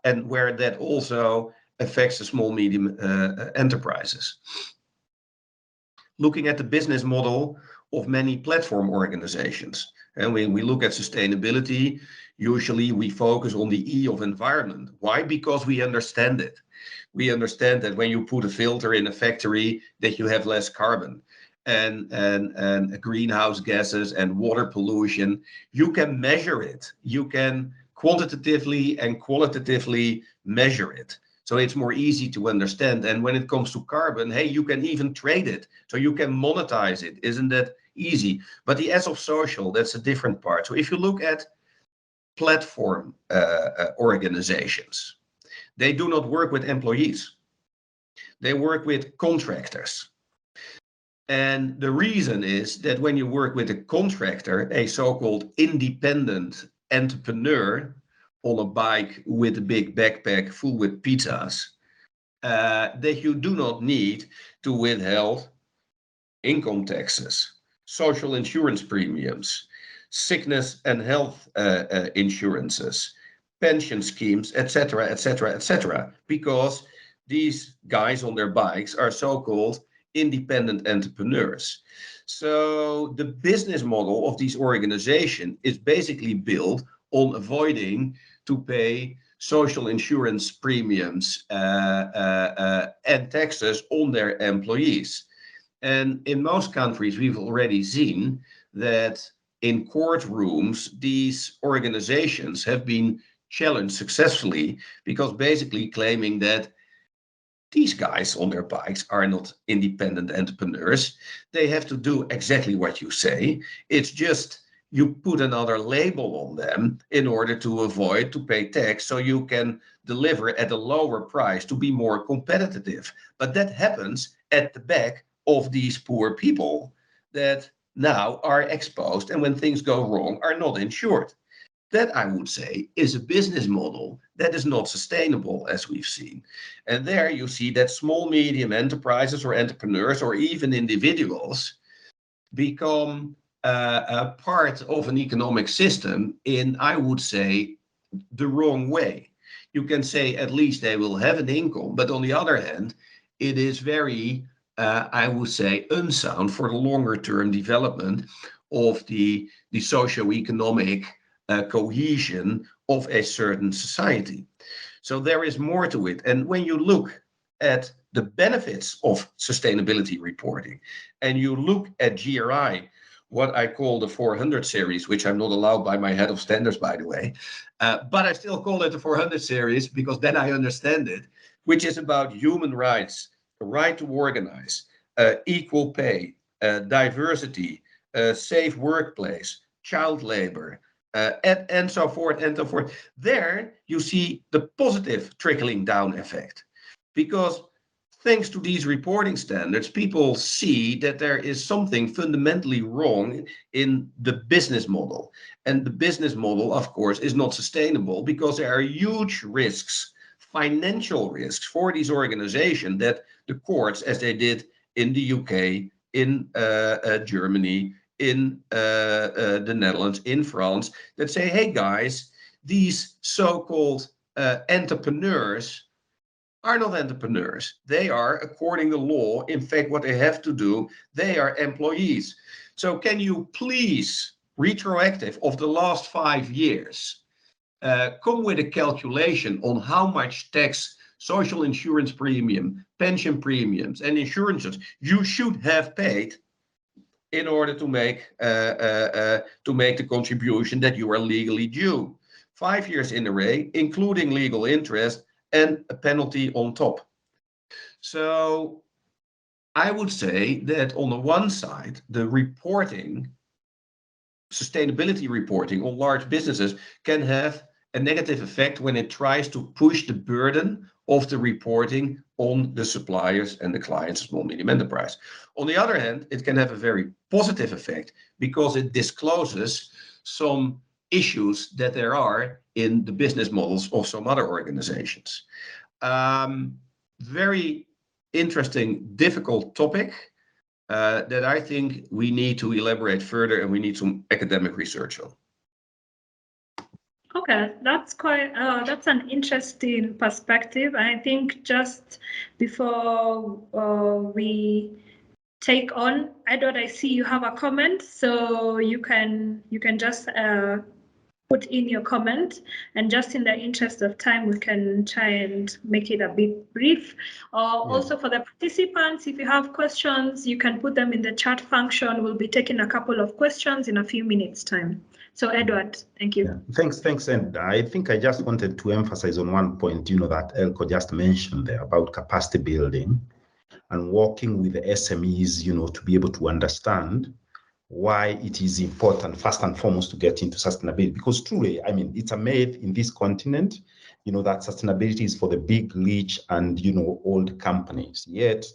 and where that also affects the small medium enterprises. Looking at the business model of many platform organizations, and when we look at sustainability, usually we focus on the E of environment. Why? Because we understand it. We understand that when you put a filter in a factory, that you have less carbon and greenhouse gases and water pollution. You can measure it. You can quantitatively and qualitatively measure it. So it's more easy to understand. And when it comes to carbon, hey, you can even trade it. So you can monetize it. Isn't that easy? But the S of social, that's a different part. So if you look at platform organizations, they do not work with employees. They work with contractors. And the reason is that when you work with a contractor, a so-called independent entrepreneur on a bike with a big backpack full with pizzas, that you do not need to withhold income taxes, social insurance premiums, sickness and health insurances, pension schemes, etc., etc., etc., because these guys on their bikes are so-called independent entrepreneurs. So the business model of these organizations is basically built on avoiding to pay social insurance premiums and taxes on their employees. And in most countries, we've already seen that in courtrooms, these organizations have been challenged successfully, because basically claiming that these guys on their bikes are not independent entrepreneurs. They have to do exactly what you say. It's just you put another label on them in order to avoid to pay tax, so you can deliver at a lower price to be more competitive. But that happens at the back of these poor people that now are exposed, and when things go wrong are not insured. That, I would say, is a business model that is not sustainable, as we've seen. And there you see that small, medium enterprises or entrepreneurs or even individuals become a part of an economic system in, I would say, the wrong way. You can say at least they will have an income, but on the other hand, it is very, I would say, unsound for the longer term development of the socio-economic cohesion of a certain society. So there is more to it. And when you look at the benefits of sustainability reporting, and you look at GRI, what I call the 400 series, which I'm not allowed by my head of standards, by the way, but I still call it the 400 series because then I understand it, which is about human rights, the right to organize, equal pay, diversity, safe workplace, child labor, and so forth and so forth. There you see the positive trickling down effect, because thanks to these reporting standards, people see that there is something fundamentally wrong in the business model. And the business model, of course, is not sustainable because there are huge risks, financial risks for these organizations that the courts, as they did in the UK, in Germany, in the Netherlands, in France, that say, hey guys, these so-called entrepreneurs are not entrepreneurs. They are, according to law, in fact, what they have to do, they are employees. So can you please, retroactive of the last 5 years, come with a calculation on how much tax, social insurance premium, pension premiums, and insurances you should have paid in order to make the contribution that you are legally due. 5 years in array, including legal interest and a penalty on top. So I would say that on the one side, the reporting, sustainability reporting on large businesses can have a negative effect when it tries to push the burden of the reporting on the suppliers and the clients of small medium enterprise. On the other hand, it can have a very positive effect because it discloses some issues that there are in the business models of some other organizations. Very interesting, difficult topic that I think we need to elaborate further, and we need some academic research on. Okay, that's quite that's an interesting perspective. I think just before we take on, Edward, I see you have a comment, so you can just put in your comment, and just in the interest of time, we can try and make it a bit brief. Also for the participants, if you have questions, you can put them in the chat function. We'll be taking a couple of questions in a few minutes' time. So Edward, thank you. Yeah. Thanks. And I think I just wanted to emphasize on one point, that Elko just mentioned there about capacity building and working with the SMEs, to be able to understand why it is important, first and foremost, to get into sustainability. Because truly, it's a myth in this continent, that sustainability is for the big, rich, and, old companies. Yet,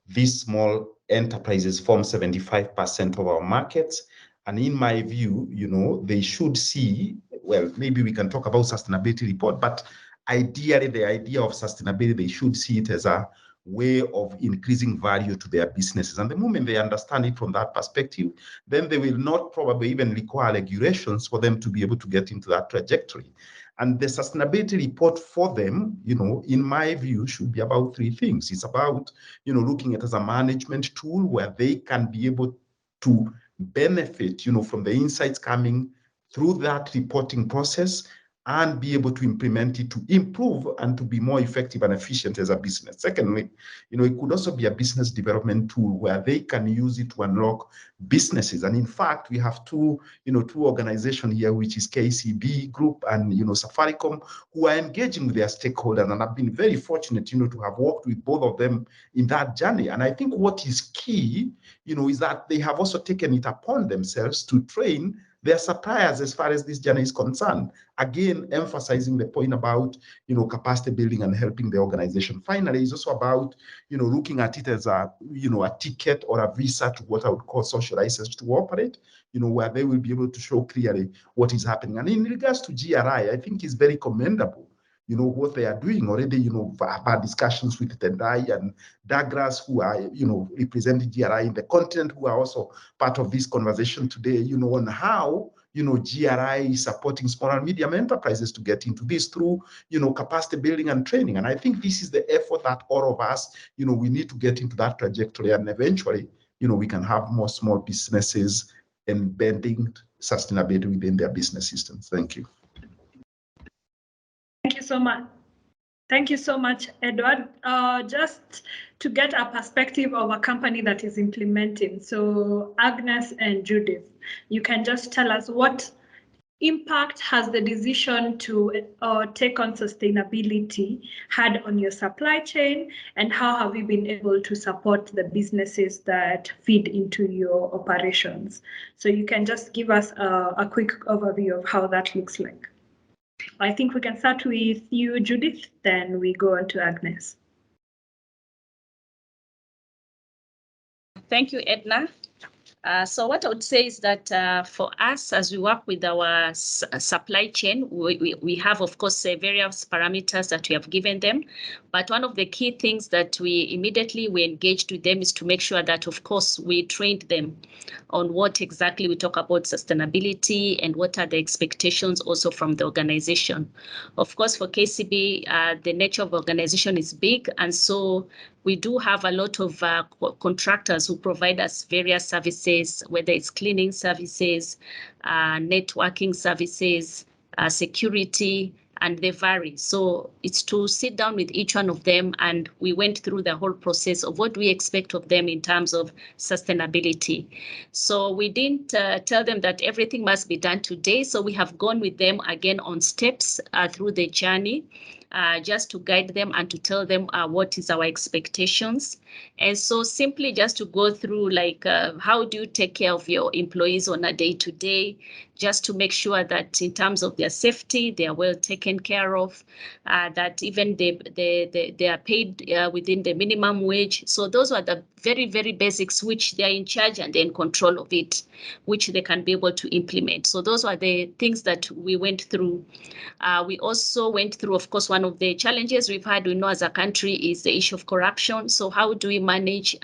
these small enterprises form 75% of our markets. And in my view, they should see, well, maybe we can talk about sustainability report, but ideally, the idea of sustainability, they should see it as a way of increasing value to their businesses. And the moment they understand it from that perspective, then they will not probably even require regulations for them to be able to get into that trajectory. And the sustainability report for them, in my view, should be about 3 things. It's about, looking at it as a management tool where they can be able to benefit, from the insights coming through that reporting process, and be able to implement it to improve and to be more effective and efficient as a business. Secondly, it could also be a business development tool where they can use it to unlock businesses. And in fact, we have two organizations here, which is KCB Group and Safaricom, who are engaging with their stakeholders, and I've been very fortunate, to have worked with both of them in that journey. And I think what is key, is that they have also taken it upon themselves to train their suppliers as far as this journey is concerned. Again, emphasizing the point about, capacity building and helping the organization. Finally, it's also about, looking at it as a ticket or a visa to what I would call social license to operate, where they will be able to show clearly what is happening. And in regards to GRI, I think it's very commendable, what they are doing already. I've had discussions with Tendai and Douglas, who are, representing GRI in the continent, who are also part of this conversation today, on how, GRI is supporting small and medium enterprises to get into this through, capacity building and training. And I think this is the effort that all of us, we need to get into that trajectory, and eventually, we can have more small businesses embedding sustainability within their business systems. Thank you. Thank you so much. Thank you so much, Edward. Just to get a perspective of a company that is implementing. So Agnes and Judith, you can just tell us what impact has the decision to take on sustainability had on your supply chain, and how have you been able to support the businesses that feed into your operations? So you can just give us a quick overview of how that looks like. I think we can start with you, Judith, then we go on to Agnes. Thank you, Edna. So what I would say is that for us, as we work with our supply chain, we have, of course, various parameters that we have given them. But one of the key things that we engaged with them is to make sure that, of course, we trained them on what exactly we talk about sustainability and what are the expectations also from the organization. Of course, for KCB, the nature of the organization is big, and so we do have a lot of contractors who provide us various services, whether it's cleaning services, networking services, security, and they vary. So it's to sit down with each one of them, and we went through the whole process of what we expect of them in terms of sustainability. So we didn't tell them that everything must be done today. So we have gone with them again on steps through the journey. Just to guide them and to tell them what is our expectations. And so simply just to go through, like, how do you take care of your employees on a day-to-day, just to make sure that in terms of their safety, they are well taken care of, that even they are paid within the minimum wage. So those are the very, very basics which they are in charge and they're in control of it, which they can be able to implement. So those are the things that we went through. We also went through, of course, one of the challenges we've had, we know as a country, is the issue of corruption. So how do we manage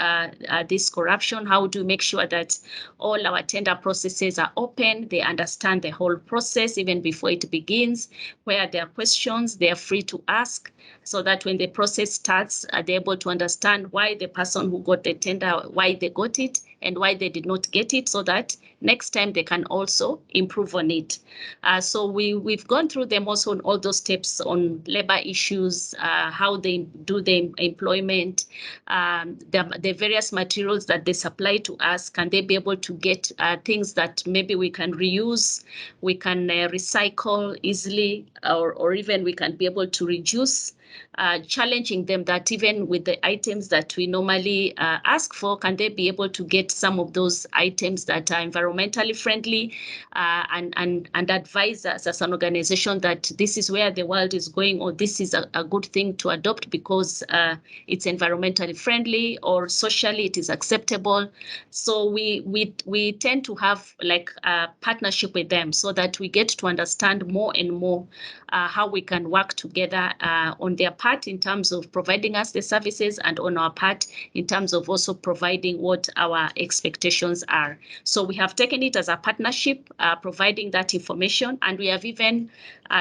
this corruption? How do we make sure that all our tender processes are open, they understand the whole process even before it begins, where there are questions, they are free to ask, so that when the process starts, they're able to understand why the person who got the tender, why they got it and why they did not get it, so that next time they can also improve on it. So we've gone through them also on all those steps on labor issues, how they do the employment, the various materials that they supply to us. Can they be able to get things that maybe we can reuse, we can recycle easily, or even we can be able to reduce? Challenging them that even with the items that we normally ask for, can they be able to get some of those items that are environmentally friendly, and advise us as an organization that this is where the world is going, or this is a good thing to adopt because it's environmentally friendly or socially it is acceptable. So we tend to have like a partnership with them so that we get to understand more and more how we can work together on their part in terms of providing us the services, and on our part in terms of also providing what our expectations are. So we have taken it as a partnership, providing that information, and we have even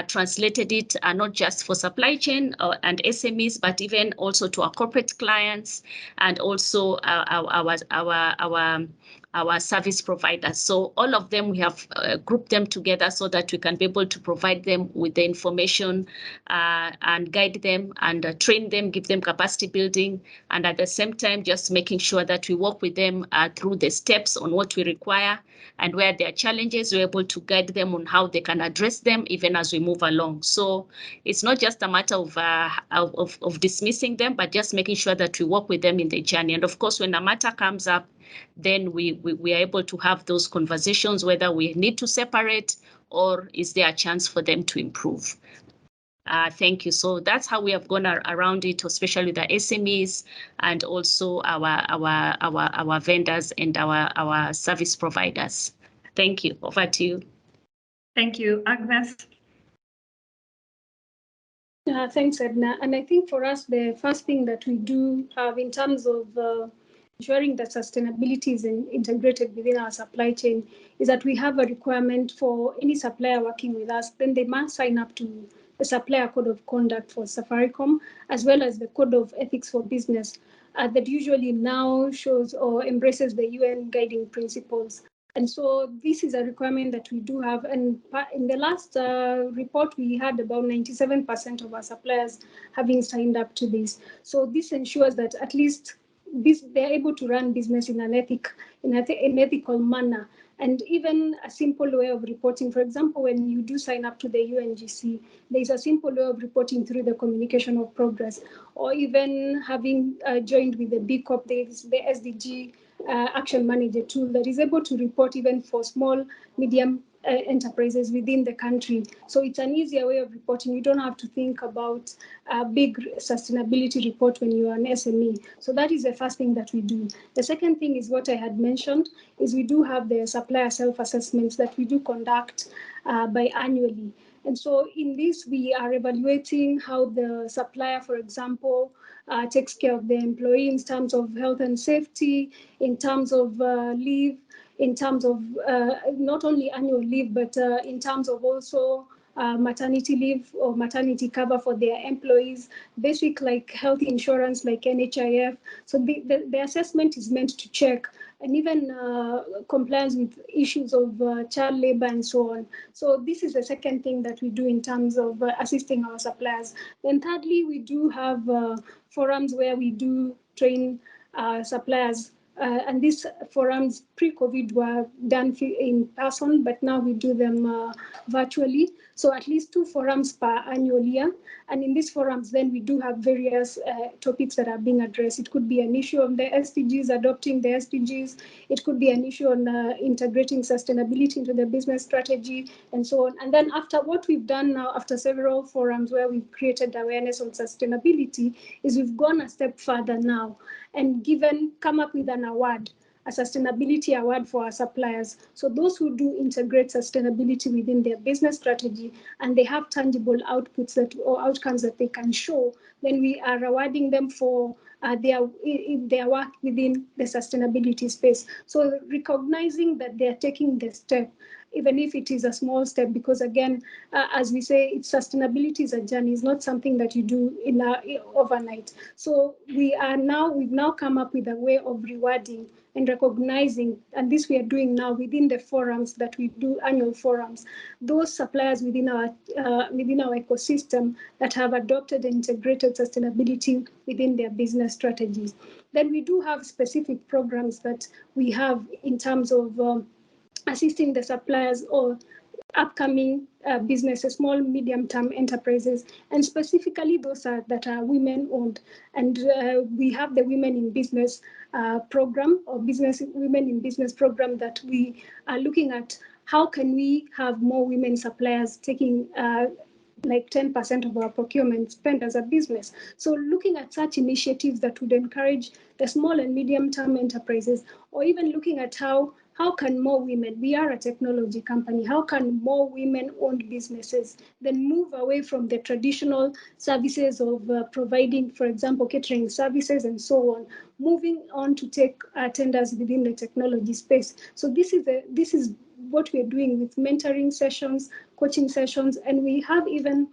translated it not just for supply chain and SMEs, but even also to our corporate clients, and also our our service providers. So all of them, we have grouped them together so that we can be able to provide them with the information and guide them and train them, give them capacity building, and at the same time, just making sure that we work with them through the steps on what we require, and where there are challenges, we're able to guide them on how they can address them even as we move along. So it's not just a matter of dismissing them, but just making sure that we work with them in the journey. And of course, when a matter comes up, then we are able to have those conversations, whether we need to separate or is there a chance for them to improve. Thank you. So that's how we have gone around it, especially the SMEs and also our vendors and our service providers. Thank you. Over to you. Thank you, Agnes. Thanks, Edna. And I think for us, the first thing that we do have in terms of ensuring that sustainability is integrated within our supply chain is that we have a requirement for any supplier working with us, then they must sign up to the Supplier Code of Conduct for Safaricom, as well as the Code of Ethics for Business that usually now shows or embraces the UN guiding principles. And so this is a requirement that we do have. And in the last report, we had about 97% of our suppliers having signed up to this. So this ensures that at least they're able to run business in an ethical manner. And even a simple way of reporting, for example, when you do sign up to the UNGC, there's a simple way of reporting through the communication of progress, or even having joined with the B Corp, there's the SDG Action Manager tool that is able to report even for small, medium enterprises within the country. So it's an easier way of reporting. You don't have to think about a big sustainability report when you are an SME. So that is the first thing that we do. The second thing is what I had mentioned, is we do have the supplier self-assessments that we do conduct biannually. And so in this, we are evaluating how the supplier, for example, takes care of the employee in terms of health and safety, in terms of leave, in terms of not only annual leave, but in terms of also maternity leave or maternity cover for their employees, basic like health insurance like NHIF. So the assessment is meant to check and even compliance with issues of child labor and so on. So this is the second thing that we do in terms of assisting our suppliers. Then thirdly, we do have forums where we do train suppliers. And these forums pre-COVID were done in person, but now we do them virtually. So at least 2 forums per annual year. And in these forums, then we do have various topics that are being addressed. It could be an issue on the SDGs, adopting the SDGs. It could be an issue on integrating sustainability into the business strategy and so on. And then after what we've done now, after several forums where we've created awareness on sustainability, is we've gone a step further now and come up with an award, a sustainability award for our suppliers. So those who do integrate sustainability within their business strategy and they have tangible outputs or outcomes that they can show, then we are awarding them for their work within the sustainability space. So recognizing that they're taking the step, even if it is a small step, because again, as we say, sustainability is a journey. It's not something that you do overnight. So we've now come up with a way of rewarding and recognizing, and this we are doing now within the forums that we do, annual forums, those suppliers within our ecosystem that have adopted and integrated sustainability within their business strategies. Then we do have specific programs that we have in terms of assisting the suppliers or upcoming businesses, small, medium-term enterprises, and specifically those that are women-owned. And we have the Women in Business program, or Women in Business program, that we are looking at how can we have more women suppliers taking like 10% of our procurement spent as a business. So looking at such initiatives that would encourage the small and medium-term enterprises, or even looking at how can more women, we are a technology company, how can more women-owned businesses then move away from the traditional services of providing, for example, catering services and so on, moving on to take tenders within the technology space. So this is what we're doing with mentoring sessions, coaching sessions, and we have even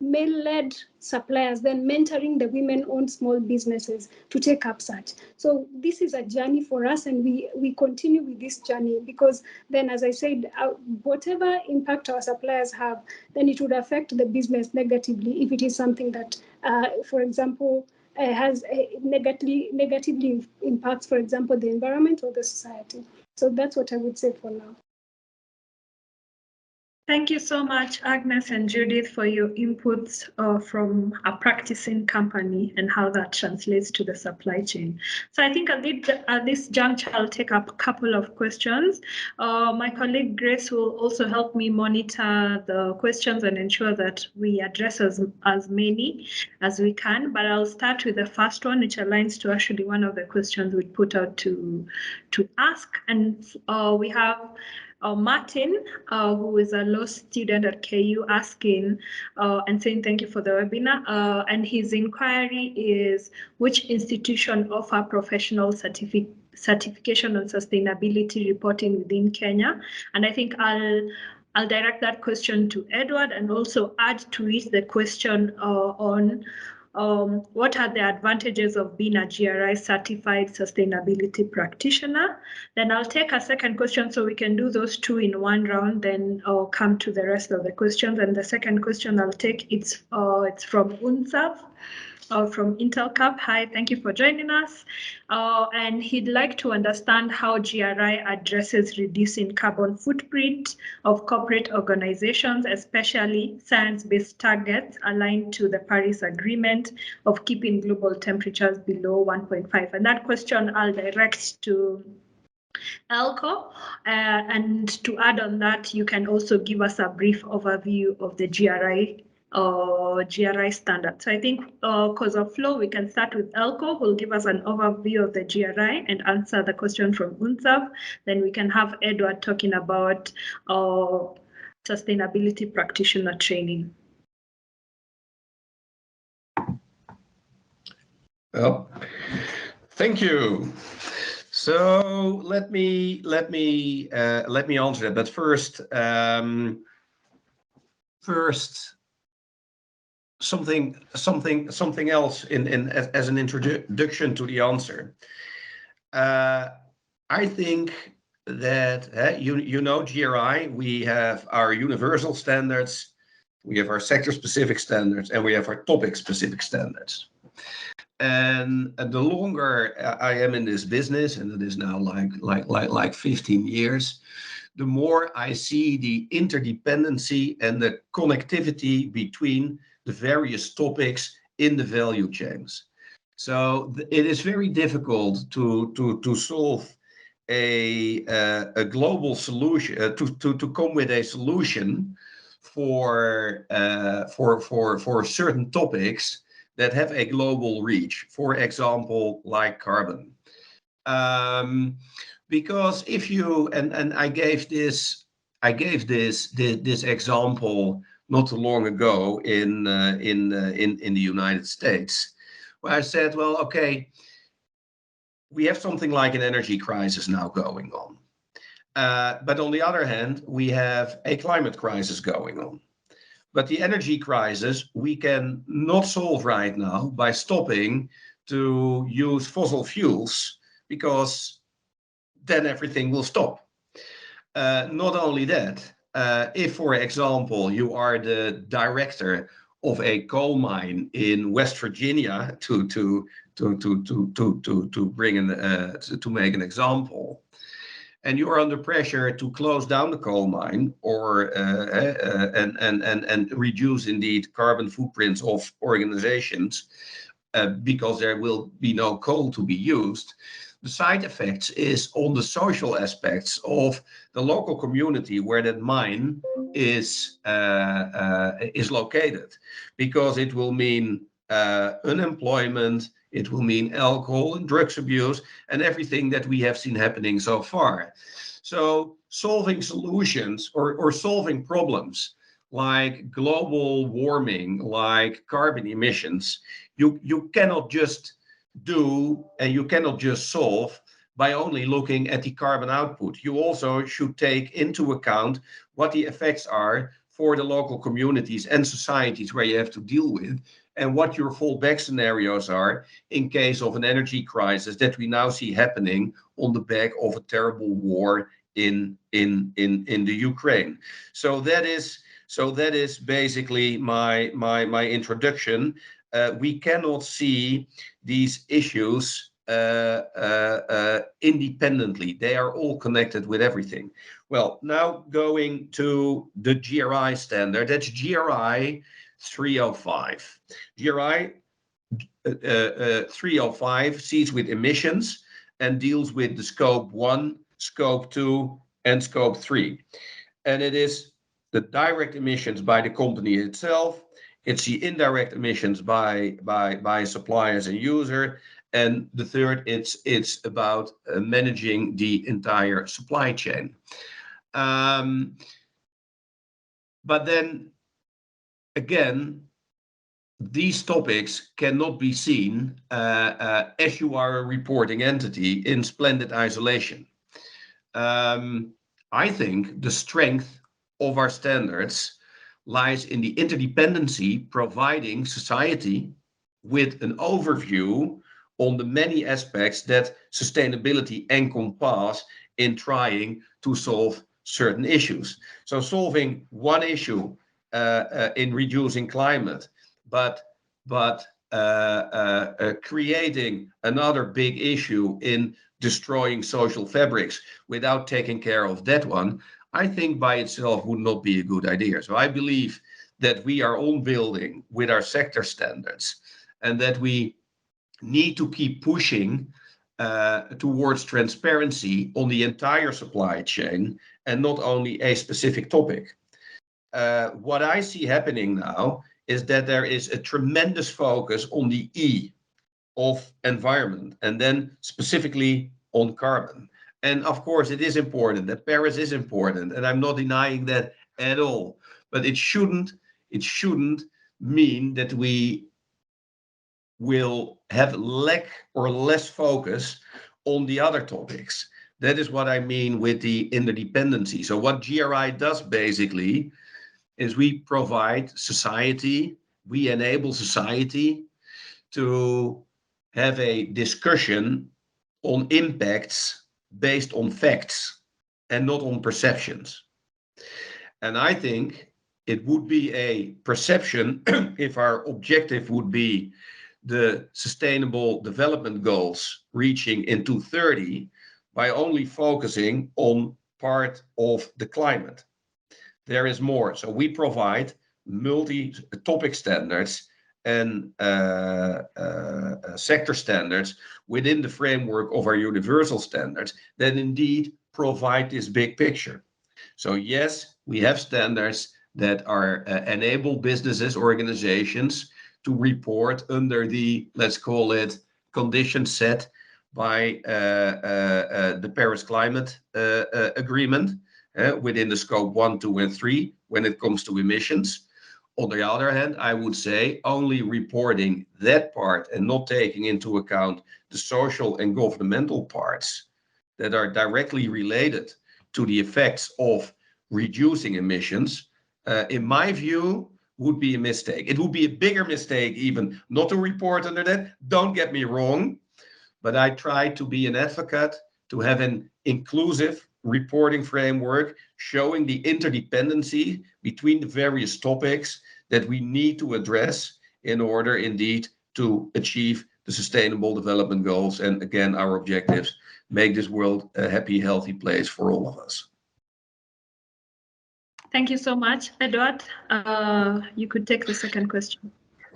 male-led suppliers, then mentoring the women-owned small businesses to take up such. So this is a journey for us, and we continue with this journey, because then, as I said, whatever impact our suppliers have, then it would affect the business negatively if it is something that, for example, has negatively impacts, for example, the environment or the society. So that's what I would say for now. Thank you so much, Agnes and Judith, for your inputs from a practicing company and how that translates to the supply chain. So I think at this juncture, I'll take up a couple of questions. My colleague Grace will also help me monitor the questions and ensure that we address as many as we can. But I'll start with the first one, which aligns to actually one of the questions we put out to ask. And we have Martin, who is a law student at KU, asking and saying thank you for the webinar. And his inquiry is, which institution offer professional certification on sustainability reporting within Kenya? And I think I'll direct that question to Edward, and also add to it the question on what are the advantages of being a GRI certified sustainability practitioner? Then I'll take a second question, so we can do those two in one round, then I'll come to the rest of the questions. And the second question I'll take, it's from Unsav. From IntelCap. Hi, thank you for joining us. And he'd like to understand how GRI addresses reducing carbon footprint of corporate organizations, especially science-based targets aligned to the Paris Agreement of keeping global temperatures below 1.5. And that question I'll direct to Elko. And to add on that, you can also give us a brief overview of the GRI standard. So I think because of flow, we can start with Elko, who will give us an overview of the GRI and answer the question from Unsav. Then we can have Edward talking about sustainability practitioner training. Well, thank you. So let me answer that. But first, something else as an introduction to the answer. I think that you know GRI, we have our universal standards, we have our sector-specific standards, and we have our topic-specific standards. And the longer I am in this business, and it is now like 15 years, the more I see the interdependency and the connectivity between the various topics in the value chains. So it is very difficult to solve a global solution, to come with a solution for certain topics that have a global reach, for example, like carbon. Because if you, and I gave this example not too long ago in the United States, where I said, well, okay, we have something like an energy crisis now going on. But on the other hand, we have a climate crisis going on. But the energy crisis we can not solve right now by stopping to use fossil fuels, because then everything will stop. Not only that, if, for example, you are the director of a coal mine in West Virginia, to make an example, and you are under pressure to close down the coal mine, or and reduce indeed carbon footprints of organizations, because there will be no coal to be used. The side effects is on the social aspects of the local community where that mine is located, because it will mean unemployment, it will mean alcohol and drugs abuse, and everything that we have seen happening so far. So solving solutions or solving problems like global warming, like carbon emissions, you cannot just do, and you cannot just solve by only looking at the carbon output. You also should take into account what the effects are for the local communities and societies where you have to deal with, and what your fallback scenarios are in case of an energy crisis that we now see happening on the back of a terrible war in the Ukraine. So that is basically my introduction. We cannot see these issues independently. They are all connected with everything. Well, now going to the GRI standard, that's GRI 305. GRI 305 sees with emissions and deals with the scope 1, scope 2, and scope 3. And it is the direct emissions by the company itself. It's the indirect emissions by suppliers and user. And the third, it's about managing the entire supply chain. But then again, these topics cannot be seen as you are a reporting entity in splendid isolation. I think the strength of our standards lies in the interdependency, providing society with an overview on the many aspects that sustainability encompass in trying to solve certain issues. So solving one issue in reducing climate, but creating another big issue in destroying social fabrics without taking care of that one, I think by itself would not be a good idea. So I believe that we are on building with our sector standards, and that we need to keep pushing towards transparency on the entire supply chain and not only a specific topic. What I see happening now is that there is a tremendous focus on the E of environment, and then specifically on carbon. And of course, it is important that Paris is important, and I'm not denying that at all. But it shouldn't mean that we will have lack or less focus on the other topics. That is what I mean with the interdependency. So what GRI does basically is we provide society, we enable society to have a discussion on impacts based on facts and not on perceptions. And I think it would be a perception if our objective would be the Sustainable Development Goals reaching in 2030 by only focusing on part of the climate. There is more. So we provide multi-topic standards and sector standards within the framework of our universal standards that indeed provide this big picture. So yes, we have standards that are enable businesses, organizations to report under the, let's call it, conditions set by the Paris Climate Agreement within the scope 1, 2, and 3 when it comes to emissions. On the other hand, I would say only reporting that part and not taking into account the social and governmental parts that are directly related to the effects of reducing emissions, in my view, would be a mistake. It would be a bigger mistake even not to report under that. Don't get me wrong, but I try to be an advocate to have an inclusive reporting framework showing the interdependency between the various topics that we need to address in order indeed to achieve the Sustainable Development Goals and again our objectives, make this world a happy, healthy place for all of us. Thank you so much, Edward. You could take the second question.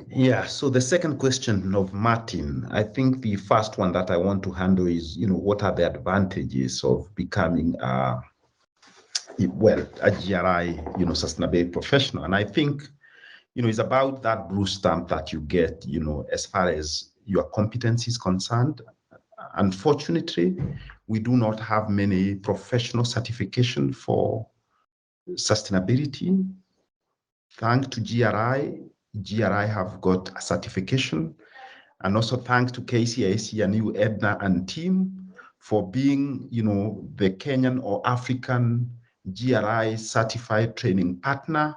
Yeah, so the second question of Martin, I think the first one that I want to handle is, what are the advantages of becoming a GRI, sustainability professional? And I think, it's about that blue stamp that you get, as far as your competence is concerned. Unfortunately, we do not have many professional certification for sustainability. Thanks to GRI have got a certification, and also thanks to KCIC and you, Edna and team, for being, the Kenyan or African GRI certified training partner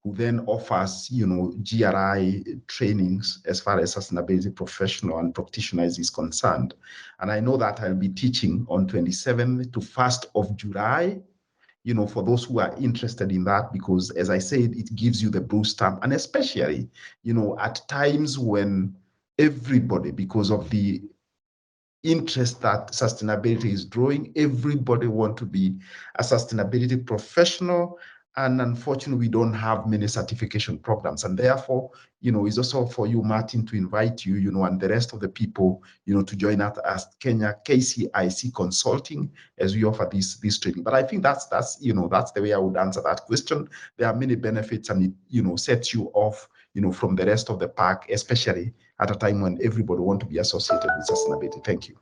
who then offers, GRI trainings as far as sustainability professional and practitioners is concerned. And I know that I'll be teaching on 27th to 1st of July, for those who are interested in that, because as I said, it gives you the blue stamp, and especially, at times when everybody, because of the interest that sustainability is drawing, everybody want to be a sustainability professional. And unfortunately, we don't have many certification programs. And therefore, it's also for you, Martin, to invite you, and the rest of the people, to join us as Kenya KCIC Consulting as we offer this training. But I think that's the way I would answer that question. There are many benefits, and it, sets you off, from the rest of the pack, especially at a time when everybody wants to be associated with sustainability. Thank you.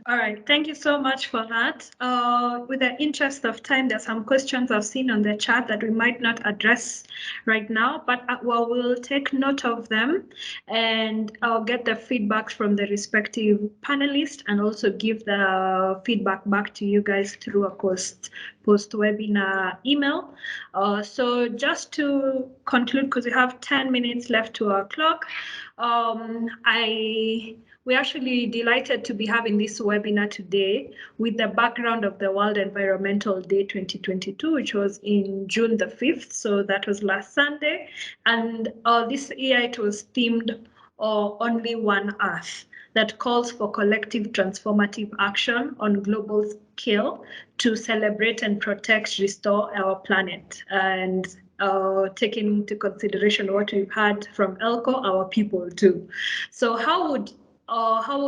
All right, thank you so much for that. With the interest of time, there's some questions I've seen on the chat that we might not address right now, but we'll take note of them, and I'll get the feedback from the respective panelists and also give the feedback back to you guys through a post-webinar email. So just to conclude, because we have 10 minutes left to our clock, we're actually delighted to be having this webinar today with the background of the World Environmental Day 2022, which was in June the 5th. So that was last Sunday. And this year it was themed Only One Earth, that calls for collective transformative action on global scale to celebrate and protect, restore our planet. And taking into consideration what we've heard from Elko, our people too. So how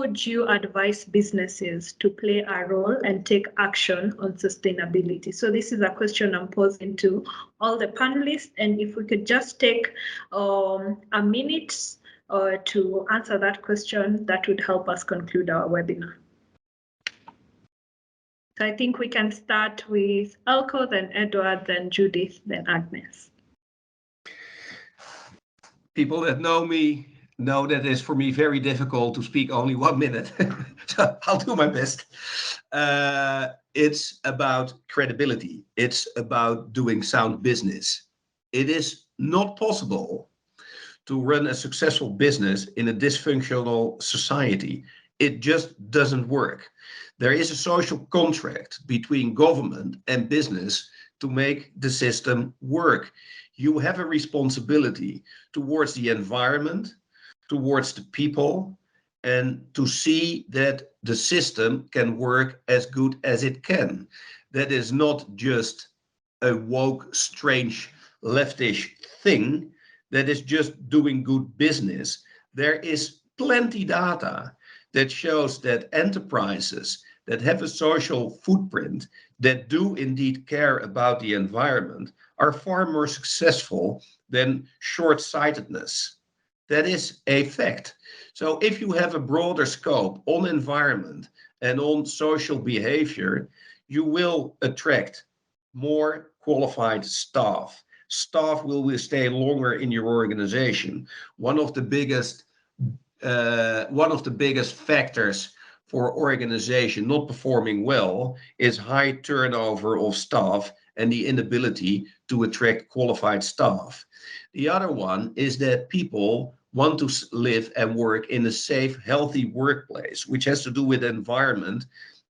would you advise businesses to play a role and take action on sustainability? So this is a question I'm posing to all the panelists, and if we could just take a minute to answer that question, that would help us conclude our webinar. So I think we can start with Elko, then Edward, then Judith, then Agnes. People that know me know that it's for me very difficult to speak only 1 minute. So I'll do my best. It's about credibility. It's about doing sound business. It is not possible to run a successful business in a dysfunctional society. It just doesn't work. There is a social contract between government and business to make the system work. You have a responsibility towards the environment, towards the people, and to see that the system can work as good as it can. That is not just a woke, strange, leftish thing. That is just doing good business. There is plenty data that shows that enterprises that have a social footprint, that do indeed care about the environment, are far more successful than short-sightedness. That is a fact. So if you have a broader scope on environment and on social behavior, you will attract more qualified staff. Staff will stay longer in your organization. One of the biggest factors for organization not performing well is high turnover of staff and the inability to attract qualified staff. The other one is that people want to live and work in a safe, healthy workplace, which has to do with environment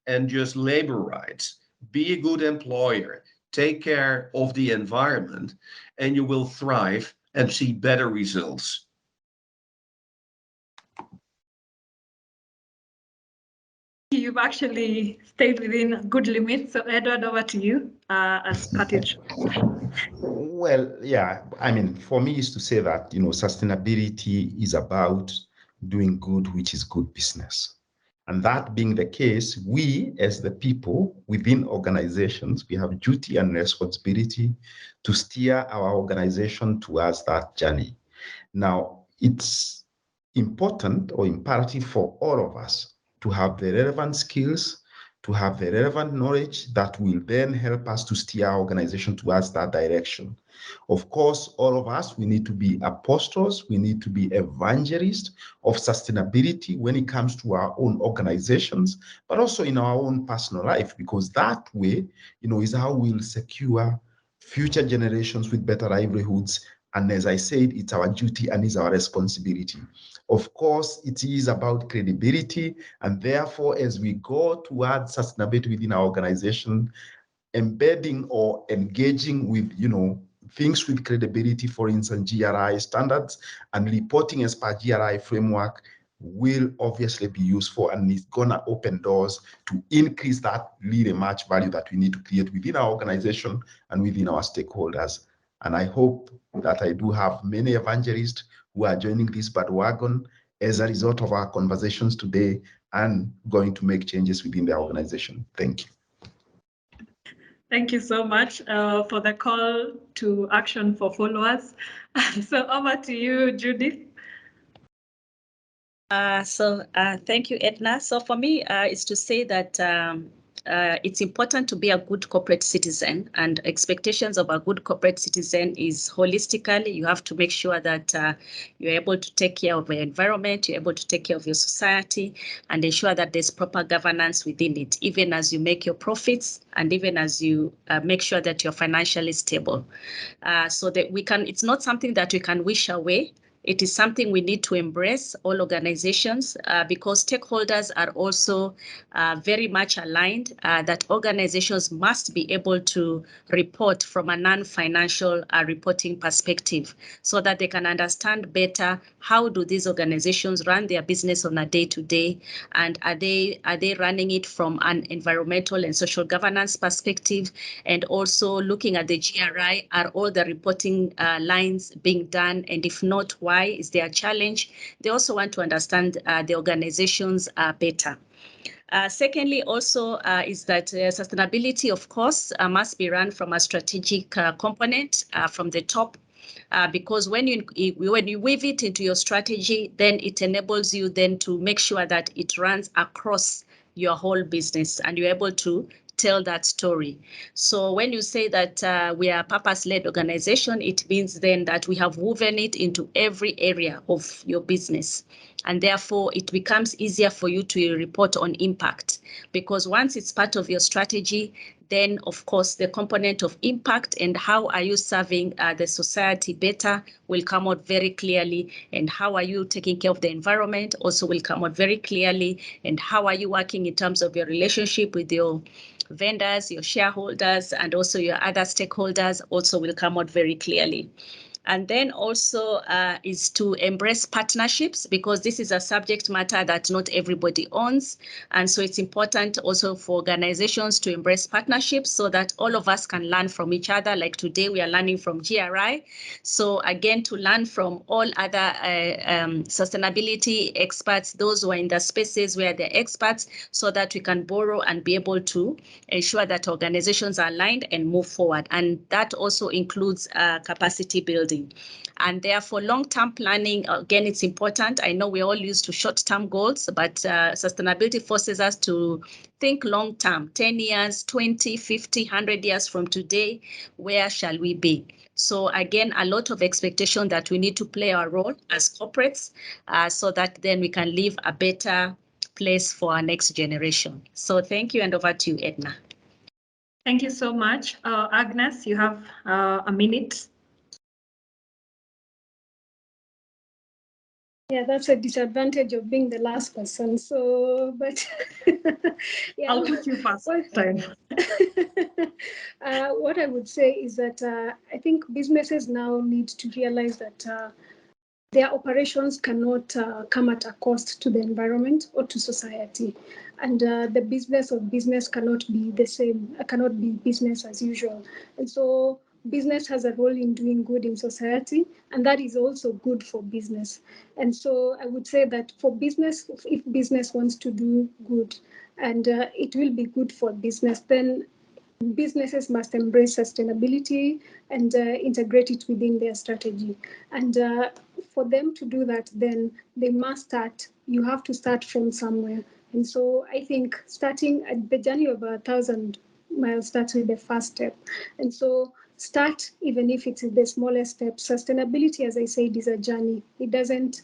and just labor rights. Be a good employer, take care of the environment, and you will thrive and see better results. You've actually stayed within good limits. So Edward, over to you as package. Well, yeah, I mean, for me is to say that, sustainability is about doing good, which is good business. And that being the case, we as the people within organizations, we have duty and responsibility to steer our organization towards that journey. Now, it's important or imperative for all of us to have the relevant skills, to have the relevant knowledge that will then help us to steer our organization towards that direction. Of course, all of us, we need to be apostles, we need to be evangelists of sustainability when it comes to our own organizations, but also in our own personal life, because that way, is how we'll secure future generations with better livelihoods. And as I said, it's our duty and it's our responsibility. Of course, it is about credibility. And therefore, as we go towards sustainability within our organization, embedding or engaging with, things with credibility, for instance, GRI standards and reporting as per GRI framework will obviously be useful, and it's gonna open doors to increase that really much value that we need to create within our organization and within our stakeholders. And I hope that I do have many evangelists who are joining this bandwagon as a result of our conversations today and going to make changes within the organization. Thank you. Thank you so much for the call to action for followers. So over to you, Judith. Thank you, Edna. So for me, it's to say that it's important to be a good corporate citizen, and expectations of a good corporate citizen is holistically, you have to make sure that you're able to take care of your environment, you're able to take care of your society, and ensure that there's proper governance within it, even as you make your profits and even as you make sure that you're financially stable. So that it's not something that we can wish away. It is something we need to embrace, all organizations, because stakeholders are also very much aligned that organizations must be able to report from a non-financial reporting perspective so that they can understand better how do these organizations run their business on a day-to-day, and are they running it from an environmental and social governance perspective, and also looking at the GRI, are all the reporting lines being done, and if not, why is there a challenge? They also want to understand the organizations better. Secondly, also is that sustainability, of course, must be run from a strategic component from the top, because when you weave it into your strategy, then it enables you then to make sure that it runs across your whole business and you're able to tell that story. So when you say that we are a purpose-led organization, it means then that we have woven it into every area of your business. And therefore, it becomes easier for you to report on impact, because once it's part of your strategy, then of course the component of impact and how are you serving the society better will come out very clearly, and how are you taking care of the environment also will come out very clearly, and how are you working in terms of your relationship with your vendors, your shareholders, and also your other stakeholders also will come out very clearly. And then also is to embrace partnerships, because this is a subject matter that not everybody owns. And so it's important also for organizations to embrace partnerships so that all of us can learn from each other. Like today, we are learning from GRI. So again, to learn from all other sustainability experts, those who are in the spaces where they're experts, so that we can borrow and be able to ensure that organizations are aligned and move forward. And that also includes capacity building. And therefore, long-term planning, again, it's important. I know we're all used to short-term goals, but sustainability forces us to think long-term, 10 years, 20, 50, 100 years from today, where shall we be? So again, a lot of expectation that we need to play our role as corporates so that then we can leave a better place for our next generation. So thank you, and over to you, Edna. Thank you so much. Agnes, you have a minute. Yeah, that's a disadvantage of being the last person. So, but yeah, I'll put you first time. What I would say is that I think businesses now need to realize that their operations cannot come at a cost to the environment or to society. And the business of business cannot be the same, cannot be business as usual. And so business has a role in doing good in society, and that is also good for business. And so I would say that for business, if business wants to do good and it will be good for business, then businesses must embrace sustainability and integrate it within their strategy. And for them to do that, then they must start. You have to start from somewhere. And so I think starting at the journey of 1,000 miles starts with the first step. And so start, even if it's the smallest step. Sustainability, as I said, is a journey. It doesn't,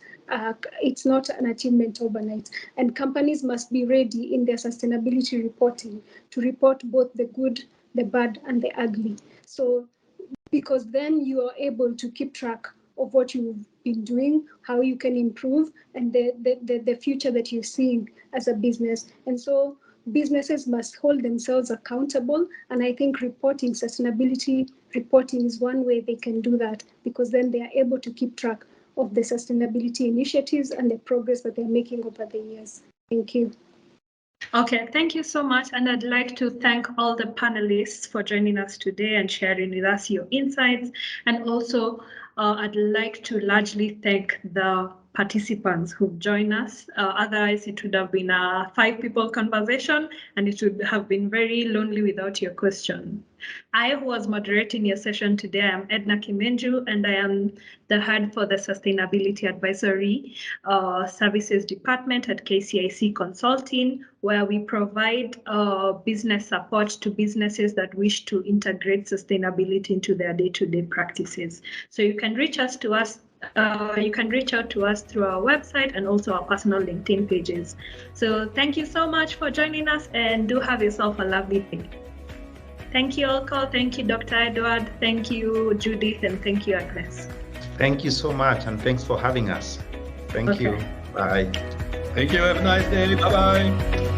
it's not an achievement overnight. And companies must be ready in their sustainability reporting to report both the good, the bad, and the ugly. So because then you are able to keep track of what you've been doing, how you can improve, and the future that you're seeing as a business. And so businesses must hold themselves accountable. And I think sustainability reporting is one way they can do that, because then they are able to keep track of the sustainability initiatives and the progress that they're making over the years. Thank you. Okay, thank you so much. And I'd like to thank all the panelists for joining us today and sharing with us your insights. And also, I'd like to largely thank the participants who've joined us. Otherwise, it would have been a 5-people conversation, and it would have been very lonely without your question. I, who was moderating your session today, am Edna Kimenju, and I am the head for the Sustainability Advisory Services Department at KCIC Consulting, where we provide business support to businesses that wish to integrate sustainability into their day-to-day practices. So you can reach out to us through our website and also our personal LinkedIn pages. So thank you so much for joining us, and do have yourself a lovely day. Thank you, Olko. Thank you, Dr. Edward. Thank you, Judith, and thank you, Agnes. Thank you so much, and thanks for having us. Thank you. Bye. Thank you. Have a nice day. Bye-bye.